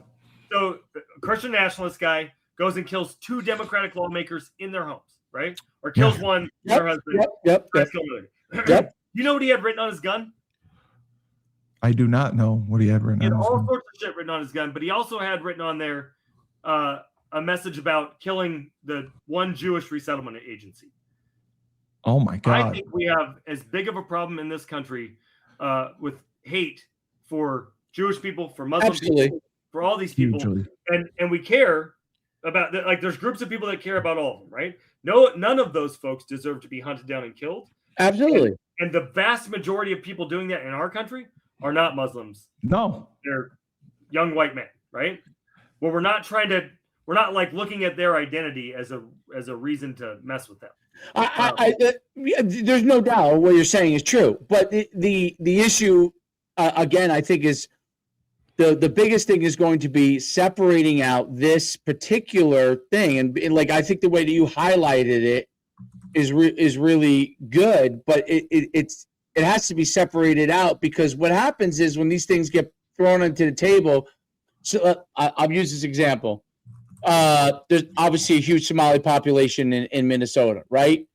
So, a Christian nationalist guy goes and kills 2 Democratic lawmakers in their homes, right? Or kills one, their husband. Yep. You know what he had written on his gun? I do not know what he had written He had on his all gun. sorts of shit written on his gun, but he also had written on there a message about killing the one Jewish resettlement agency. Oh my God. I think we have as big of a problem in this country with hate for Jewish people, for Muslim people, for all these people, and we care about that. Like, there's groups of people that care about all of them, right? None of those folks deserve to be hunted down and killed. Absolutely. And the vast majority of people doing that in our country are not Muslims. No, they're young white men, right? Well, we're not like looking at their identity as a reason to mess with them. There's no doubt what you're saying is true, but the issue again, I think, is the biggest thing is going to be separating out this particular thing, and like I think the way that you highlighted it is really good, but it has to be separated out, because what happens is when these things get thrown onto the table. So I'll use this example. There's obviously a huge Somali population in Minnesota, right?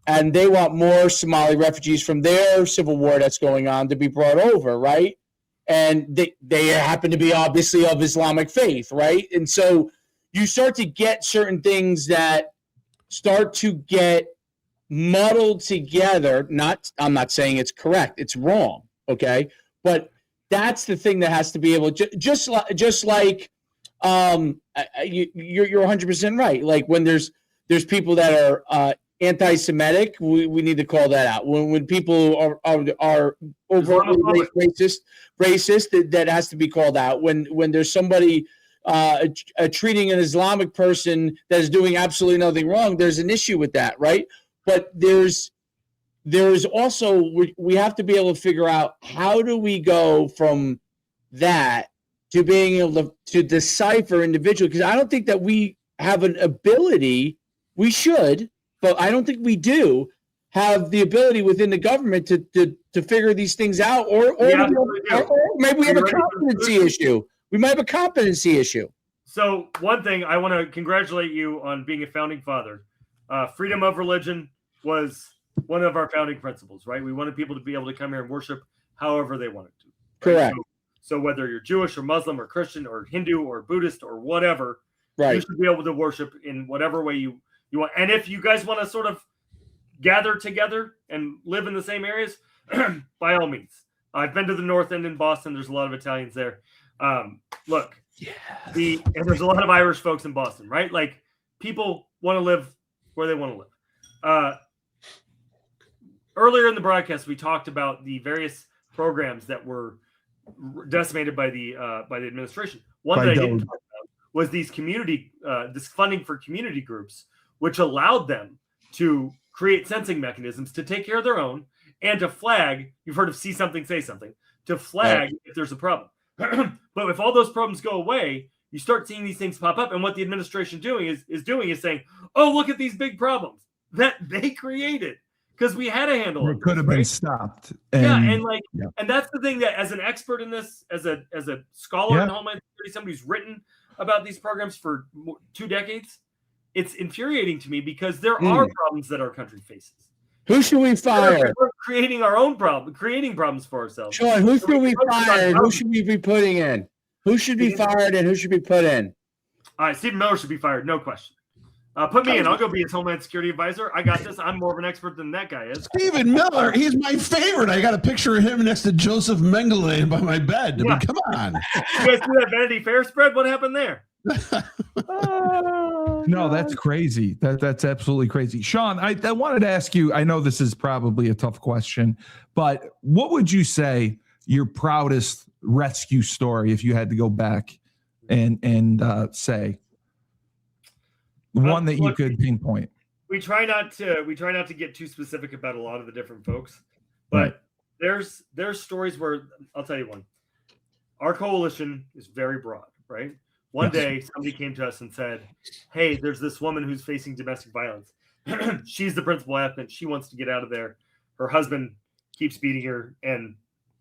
And they want more Somali refugees from their civil war that's going on to be brought over, right? And they happen to be obviously of Islamic faith, right? And so you start to get certain things that start to get muddled together. I'm not saying it's correct, it's wrong, okay? But that's the thing that has to be able to, just like you're 100% right. Like when there's people that are anti-Semitic, we need to call that out. When people are overtly racist, that has to be called out. When there's somebody treating an Islamic person that is doing absolutely nothing wrong, there's an issue with that, right? But there's also, we have to be able to figure out, how do we go from that to being able to decipher individually? Because I don't think that we have an ability. We should, but I don't think we do have the ability within the government to figure these things out, or maybe we have a competency issue. We might have a competency issue. So one thing, I want to congratulate you on being a founding father. Freedom of religion was one of our founding principles, right? We wanted people to be able to come here and worship however they wanted to. Right? Correct. So whether you're Jewish or Muslim or Christian or Hindu or Buddhist or whatever, right, you should be able to worship in whatever way you want. And if you guys want to sort of gather together and live in the same areas, by all means. I've been to the North End in Boston. There's a lot of Italians there. Look, and there's a lot of Irish folks in Boston, right? Like, people want to live where they want to live. Earlier in the broadcast, we talked about the various programs that were decimated by the administration. One that I didn't talk about was these this funding for community groups, which allowed them to create sensing mechanisms to take care of their own and to flag. You've heard of see something, say something, to flag if there's a problem. But if all those problems go away, you start seeing these things pop up. And what the administration is saying, oh, look at these big problems that they created, because we had a handle. It could have been stopped. And that's the thing, that as an expert in this, as a scholar in Homeland Security, somebody who's written about these programs for 2 decades, it's infuriating to me, because there are problems that our country faces. Who should we fire? We're creating our own problem, creating problems for ourselves. Sean, who should we fire? Who should we be putting in? Who should be fired and who should be put in? All right, Stephen Miller should be fired, no question. Put me in. I'll go be his Homeland Security advisor. I got this. I'm more of an expert than that guy is. Stephen Miller, he's my favorite. I got a picture of him next to Joseph Mengele by my bed. I mean, come on. You guys see that Vanity Fair spread? What happened there? No, that's crazy. That's absolutely crazy. Shawn, I wanted to ask you, I know this is probably a tough question, but what would you say your proudest rescue story, if you had to go back and say? One that you could pinpoint. We try not to get too specific about a lot of the different folks, but there's stories where, I'll tell you one. Our coalition is very broad, right? One day, somebody came to us and said, hey, there's this woman who's facing domestic violence. She's the principal applicant. She wants to get out of there. Her husband keeps beating her and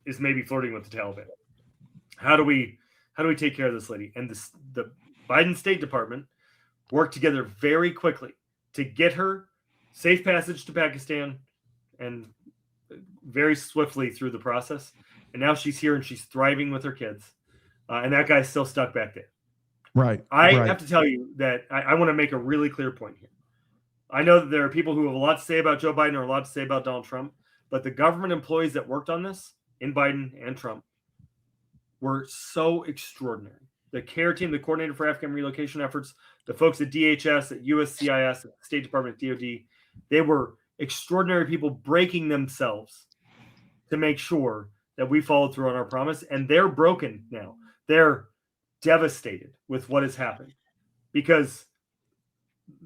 is maybe flirting with the Taliban. How do we take care of this lady? And the Biden State Department worked together very quickly to get her safe passage to Pakistan and very swiftly through the process. And now she's here and she's thriving with her kids. And that guy's still stuck back there. Right. I have to tell you that I want to make a really clear point here. I know that there are people who have a lot to say about Joe Biden or a lot to say about Donald Trump, but the government employees that worked on this in Biden and Trump were so extraordinary. The CARE team, the Coordinator for Afghan Relocation Efforts, the folks at DHS, at USCIS, at the State Department, at DOD, they were extraordinary people breaking themselves to make sure that we followed through on our promise. And they're broken now. They're devastated with what has happened because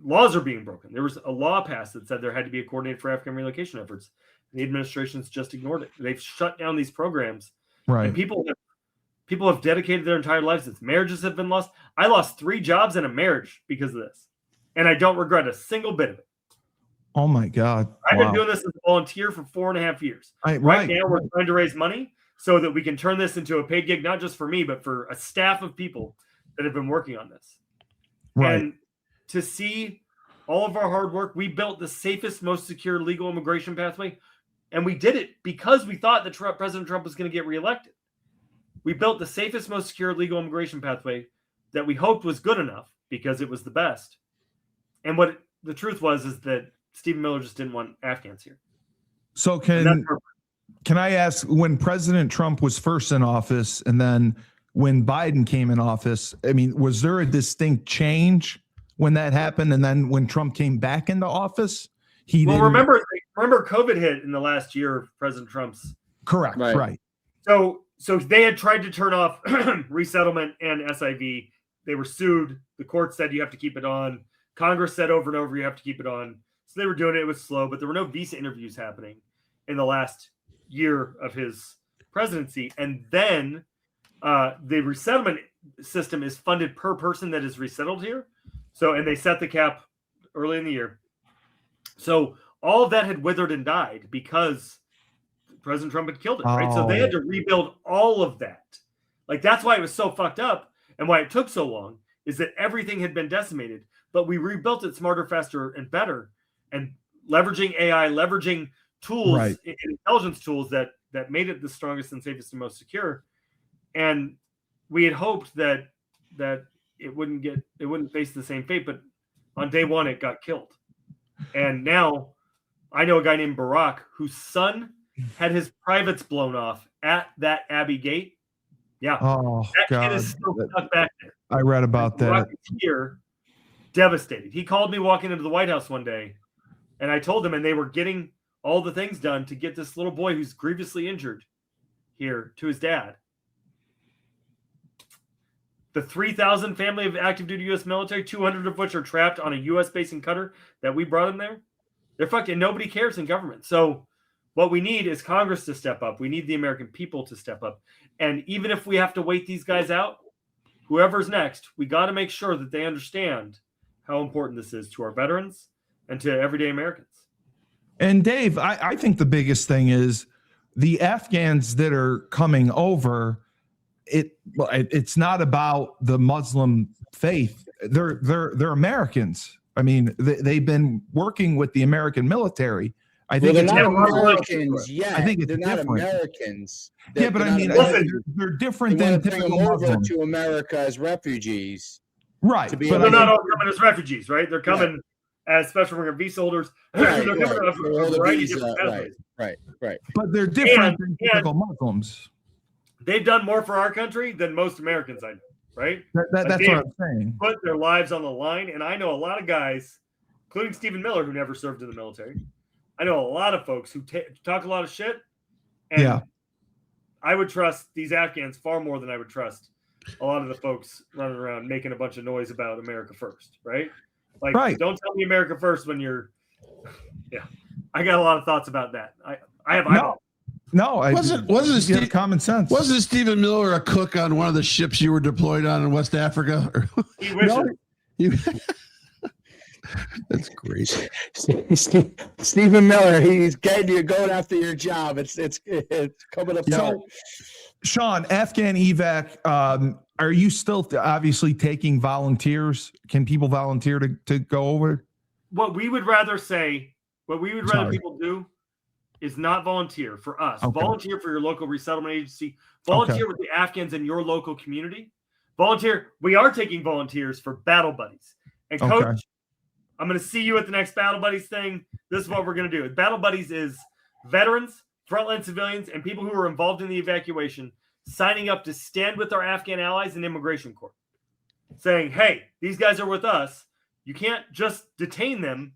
laws are being broken. There was a law passed that said there had to be a coordinator for Afghan relocation efforts. The administration's just ignored it. They've shut down these programs. Right. And people have dedicated their entire lives. Its marriages have been lost. I lost 3 jobs and a marriage because of this. And I don't regret a single bit of it. Oh my God. I've been doing this as a volunteer for 4.5 years. Right now we're trying to raise money so that we can turn this into a paid gig, not just for me, but for a staff of people that have been working on this. Right. And to see all of our hard work, we built the safest, most secure legal immigration pathway. And we did it because we thought that President Trump was going to get reelected. We built the safest, most secure legal immigration pathway that we hoped was good enough because it was the best. And what the truth was is that Stephen Miller just didn't want Afghans here. So can I ask, when President Trump was first in office and then when Biden came in office, I mean, was there a distinct change when that happened? And then when Trump came back into office, remember COVID hit in the last year of President Trump's. Correct. Right. So they had tried to turn off resettlement and SIV. They were sued. The court said you have to keep it on. Congress said over and over you have to keep it on. So they were doing it. It was slow, but there were no visa interviews happening in the last year of his presidency. And then the resettlement system is funded per person that is resettled here. So, and they set the cap early in the year. So all of that had withered and died because President Trump had killed it, right? So they had to rebuild all of that. Like, that's why it was so fucked up and why it took so long is that everything had been decimated, but we rebuilt it smarter, faster, and better. And leveraging AI, leveraging tools, intelligence tools that made it the strongest and safest and most secure. And we had hoped that it wouldn't face the same fate, but on day one it got killed. And now I know a guy named Barack whose son had his privates blown off at that Abbey Gate. Yeah. Oh, that kid is still stuck back there. I read about that. Barack is here, devastated. He called me walking into the White House one day, and I told him, and they were getting all the things done to get this little boy who's grievously injured here to his dad. The 3,000 family of active duty U.S. military, 200 of which are trapped on a U.S. basing cutter that we brought in there, they're fucked, and nobody cares in government. So what we need is Congress to step up. We need the American people to step up. And even if we have to wait these guys out, whoever's next, we got to make sure that they understand how important this is to our veterans and to everyday Americans. And Dave, I think the biggest thing is the Afghans that are coming over. It's not about the Muslim faith. They're Americans. I mean, they've been working with the American military. I think they're not Americans yet. I think it's they're different. Not Americans. Yeah, but I mean, they're different than typical Muslims. To America as refugees. Right. But they're not all coming as refugees, right? They're coming as special immigrant visa holders. They're coming a variety of different pathways. Right. But they're different than typical Muslims. They've done more for our country than most Americans I know, right? That's what I'm saying. Put their lives on the line. And I know a lot of guys, including Stephen Miller, who never served in the military. I know a lot of folks who talk a lot of shit. And I would trust these Afghans far more than I would trust a lot of the folks running around making a bunch of noise about America first, right? Like, don't tell me America first when you're, I got a lot of thoughts about that. I have eyeballs. No, wasn't you have common sense. Wasn't Stephen Miller a cook on one of the ships you were deployed on in West Africa? He wishes. No, that's great. Stephen Miller, he's getting you going after your job. It's coming up. So, Shawn, Afghanevac, are you still obviously taking volunteers? Can people volunteer to go over? What we would rather people do is not volunteer for us. Okay. Volunteer for your local resettlement agency. Volunteer with the Afghans in your local community. Volunteer. We are taking volunteers for Battle Buddies. And Coach, I'm going to see you at the next Battle Buddies thing. This is what we're going to do. Battle Buddies is veterans, frontline civilians, and people who are involved in the evacuation signing up to stand with our Afghan allies in immigration court, saying, hey, these guys are with us. You can't just detain them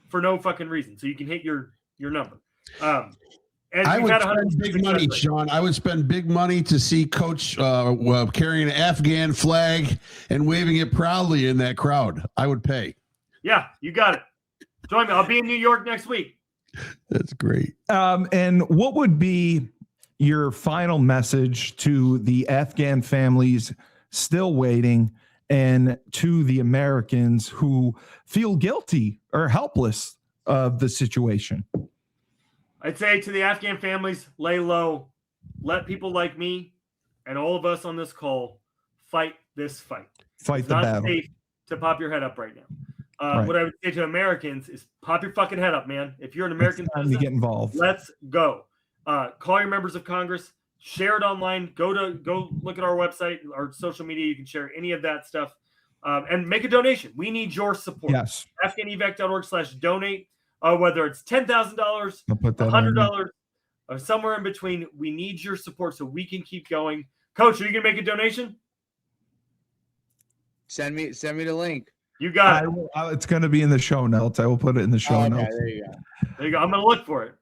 for no fucking reason. So you can hit your number. And I would spend big money, Shawn. I would spend big money to see Coach carrying an Afghan flag and waving it proudly in that crowd. I would pay. Yeah, you got it. Join me. I'll be in New York next week. That's great. And what would be your final message to the Afghan families still waiting and to the Americans who feel guilty or helpless of the situation? I'd say to the Afghan families, lay low. Let people like me and all of us on this call fight this fight. Fight it's the not battle. Safe to pop your head up right now. Right. What I would say to Americans is pop your fucking head up, man. If you're an American It's time to citizen, get involved. let's go. Call your members of Congress. Share it online. Go look at our website, our social media. You can share any of that stuff. And make a donation. We need your support. Yes. Afghanevac.org/donate. Whether it's $10,000, $100, or somewhere in between, we need your support so we can keep going. Coach, are you gonna make a donation? Send me the link. You got it. It's going to be in the show notes. I will put it in the show notes. There you go. There you go. I'm gonna look for it.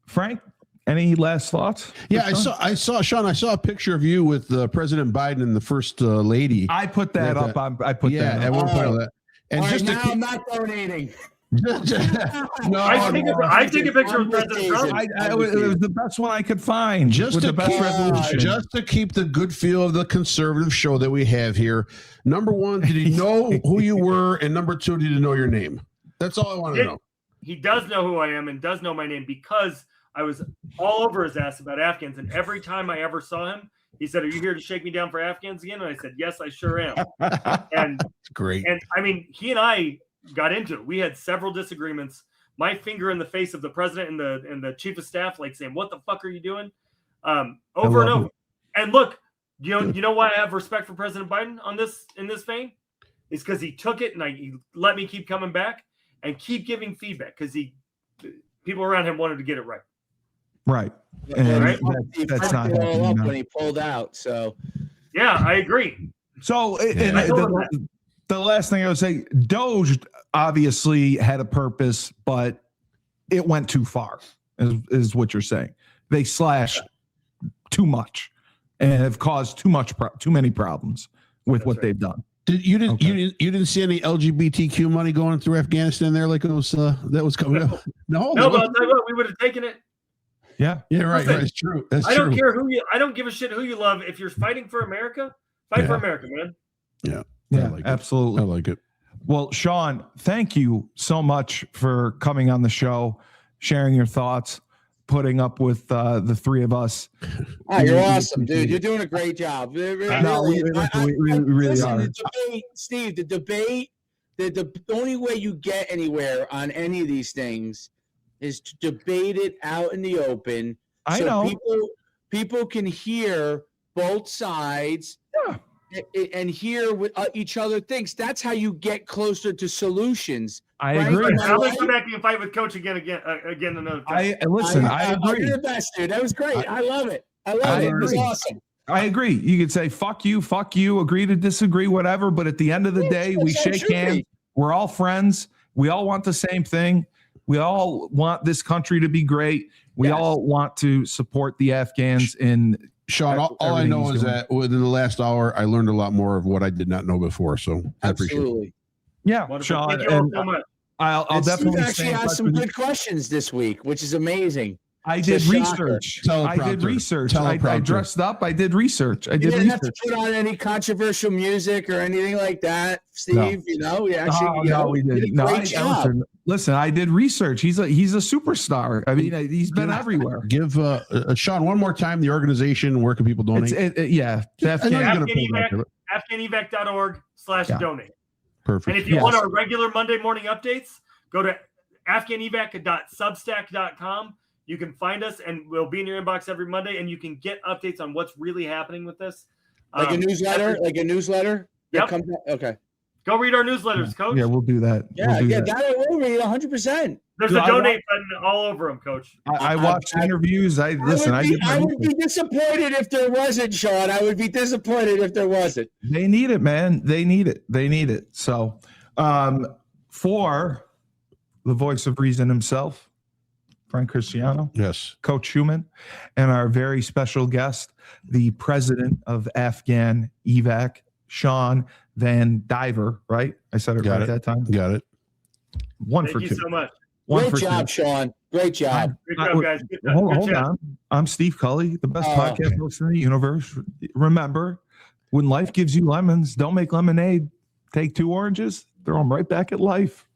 Frank, any last thoughts? Yeah, I saw Shawn. I saw a picture of you with President Biden and the First Lady. I put that up. I put that at one point of that. And All just right, to now keep, I'm not donating. no, I take a picture of President Trump. it was the best one I could find. Just the best resolution. Just to keep the good feel of the conservative show that we have here. Number one, did he know who you were? And number two, did he know your name? That's all I want to know. He does know who I am and does know my name because I was all over his ass about Afghans. And every time I ever saw him, he said, "Are you here to shake me down for Afghans again?" And I said, "Yes, I sure am." And that's great. And I mean, he and I got into it. We had several disagreements. My finger in the face of the president and the chief of staff, like saying, "What the fuck are you doing?" Over and over. And look, you know why I have respect for President Biden in this vein? Is because he took it and he let me keep coming back and keep giving feedback because people around him wanted to get it right. Right. And right? That's not all up when he pulled out. So yeah, I agree. So the last thing I would say, Doge obviously had a purpose, but it went too far, is what you're saying. They slashed too much and have caused too many problems with what they've done. You didn't see any LGBTQ money going through Afghanistan there like it was that was coming up? No, but I'll tell you what, we would have taken it. Yeah, right. It's true. I don't care I don't give a shit who you love. If you're fighting for America, fight for America, man. Yeah. Yeah, absolutely. I like it. Well, Shawn, thank you so much for coming on the show, sharing your thoughts, putting up with the three of us. Oh, you're awesome, dude. You're doing a great job. We really are. The debate, Steve, the debate, the only way you get anywhere on any of these things is to debate it out in the open. I know. People can hear both sides. Yeah. And hear what each other thinks. That's how you get closer to solutions. I agree. I'm going to come back and fight with Coach again another time. I agree. You're the best, dude. That was great. I love it. I love it. It was awesome. I agree. You could say, fuck you, agree to disagree, whatever. But at the end of the day, we shake hands. We're all friends. We all want the same thing. We all want this country to be great. We all want to support the Afghans in Shawn, all I know is that within the last hour, I learned a lot more of what I did not know before. So I appreciate it. Yeah, Wonderful. Shawn, Thank you all so much. I'll definitely actually asked some good questions this week, which is amazing. I did research. I did Teleprompter. research. I Teleprompter. dressed up. I did research. I You did didn't have to research. put on any controversial music or anything like that, Steve. No. You know, we actually, Oh, you know, no, we did a didn't. No, great job. listen, I did research. He's a superstar. I mean, he's been everywhere. Give Shawn one more time the organization. Where can people donate? Yeah. I know you're gonna pull it back. Afghanevac.org/donate. Perfect. And if you want our regular Monday morning updates, go to Afghanevac.substack.com. You can find us, and we'll be in your inbox every Monday, and you can get updates on what's really happening with this. Like a newsletter? Like a newsletter? Yep. Comes out? Okay. Go read our newsletters, Coach. Yeah, we'll do that. Yeah, that will read 100%. There's a donate button all over them, Coach. I watched interviews. I would be disappointed if there wasn't, Shawn. I would be disappointed if there wasn't. They need it, man. They need it. So, for the voice of reason himself, Frank Cristiano, Yes, Coach Schuman, and our very special guest, the president of Afghanevac, Shawn VanDiver, right? I said it right that time. Got it. One Thank for you two. so much. Great job, Shawn. Great job. Good job, guys. Good job. Hold on. I'm Steve Cully, the best podcast host in the universe. Remember, when life gives you lemons, don't make lemonade. Take 2 oranges, throw them right back at life.